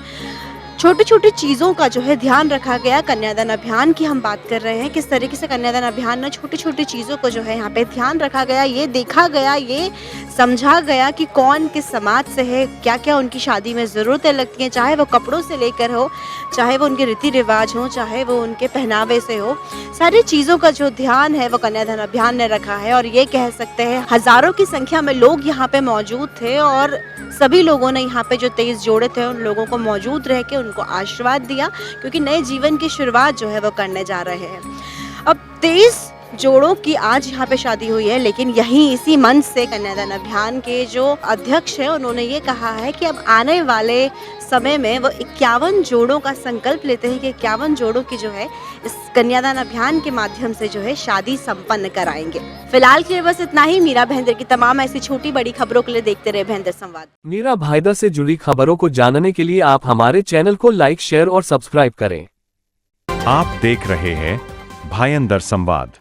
छोटी छोटी चीज़ों का जो है ध्यान रखा गया। कन्यादान अभियान की हम बात कर रहे हैं, किस तरीके से कन्यादान अभियान में छोटी छोटी चीज़ों को जो है यहाँ पे ध्यान रखा गया, ये देखा गया, ये समझा गया कि कौन किस समाज से है, क्या क्या उनकी शादी में ज़रूरतें लगती हैं, चाहे वो कपड़ों से लेकर हो, चाहे वो उनके रीति रिवाज हो, चाहे वो उनके पहनावे से हो, सारी चीज़ों का जो ध्यान है वो कन्यादान अभियान ने रखा है। और ये कह सकते हैं हज़ारों की संख्या में लोग यहाँ पे मौजूद थे और सभी लोगों ने यहाँ पे जो 23 जोड़े थे उन लोगों को मौजूद रह के उनको आशीर्वाद दिया, क्योंकि नए जीवन की शुरुआत जो है वो करने जा रहे हैं। अब 23 जोड़ों की आज यहाँ पे शादी हुई है, लेकिन यहीं इसी मंच से कन्यादान अभियान के जो अध्यक्ष हैं उन्होंने ये कहा है कि अब आने वाले समय में वो 51 जोड़ों का संकल्प लेते हैं कि 51 जोड़ों की जो है इस कन्यादान अभियान के माध्यम से जो है शादी संपन्न कराएंगे। फिलहाल के लिए बस इतना ही। मीरा भाईंदर की तमाम ऐसी छोटी बड़ी खबरों के लिए देखते रहे भाईंदर संवाद। मीरा भाईंदर से जुड़ी खबरों को जानने के लिए आप हमारे चैनल को लाइक, शेयर और सब्सक्राइब करें। आप देख रहे हैं भाईंदर संवाद।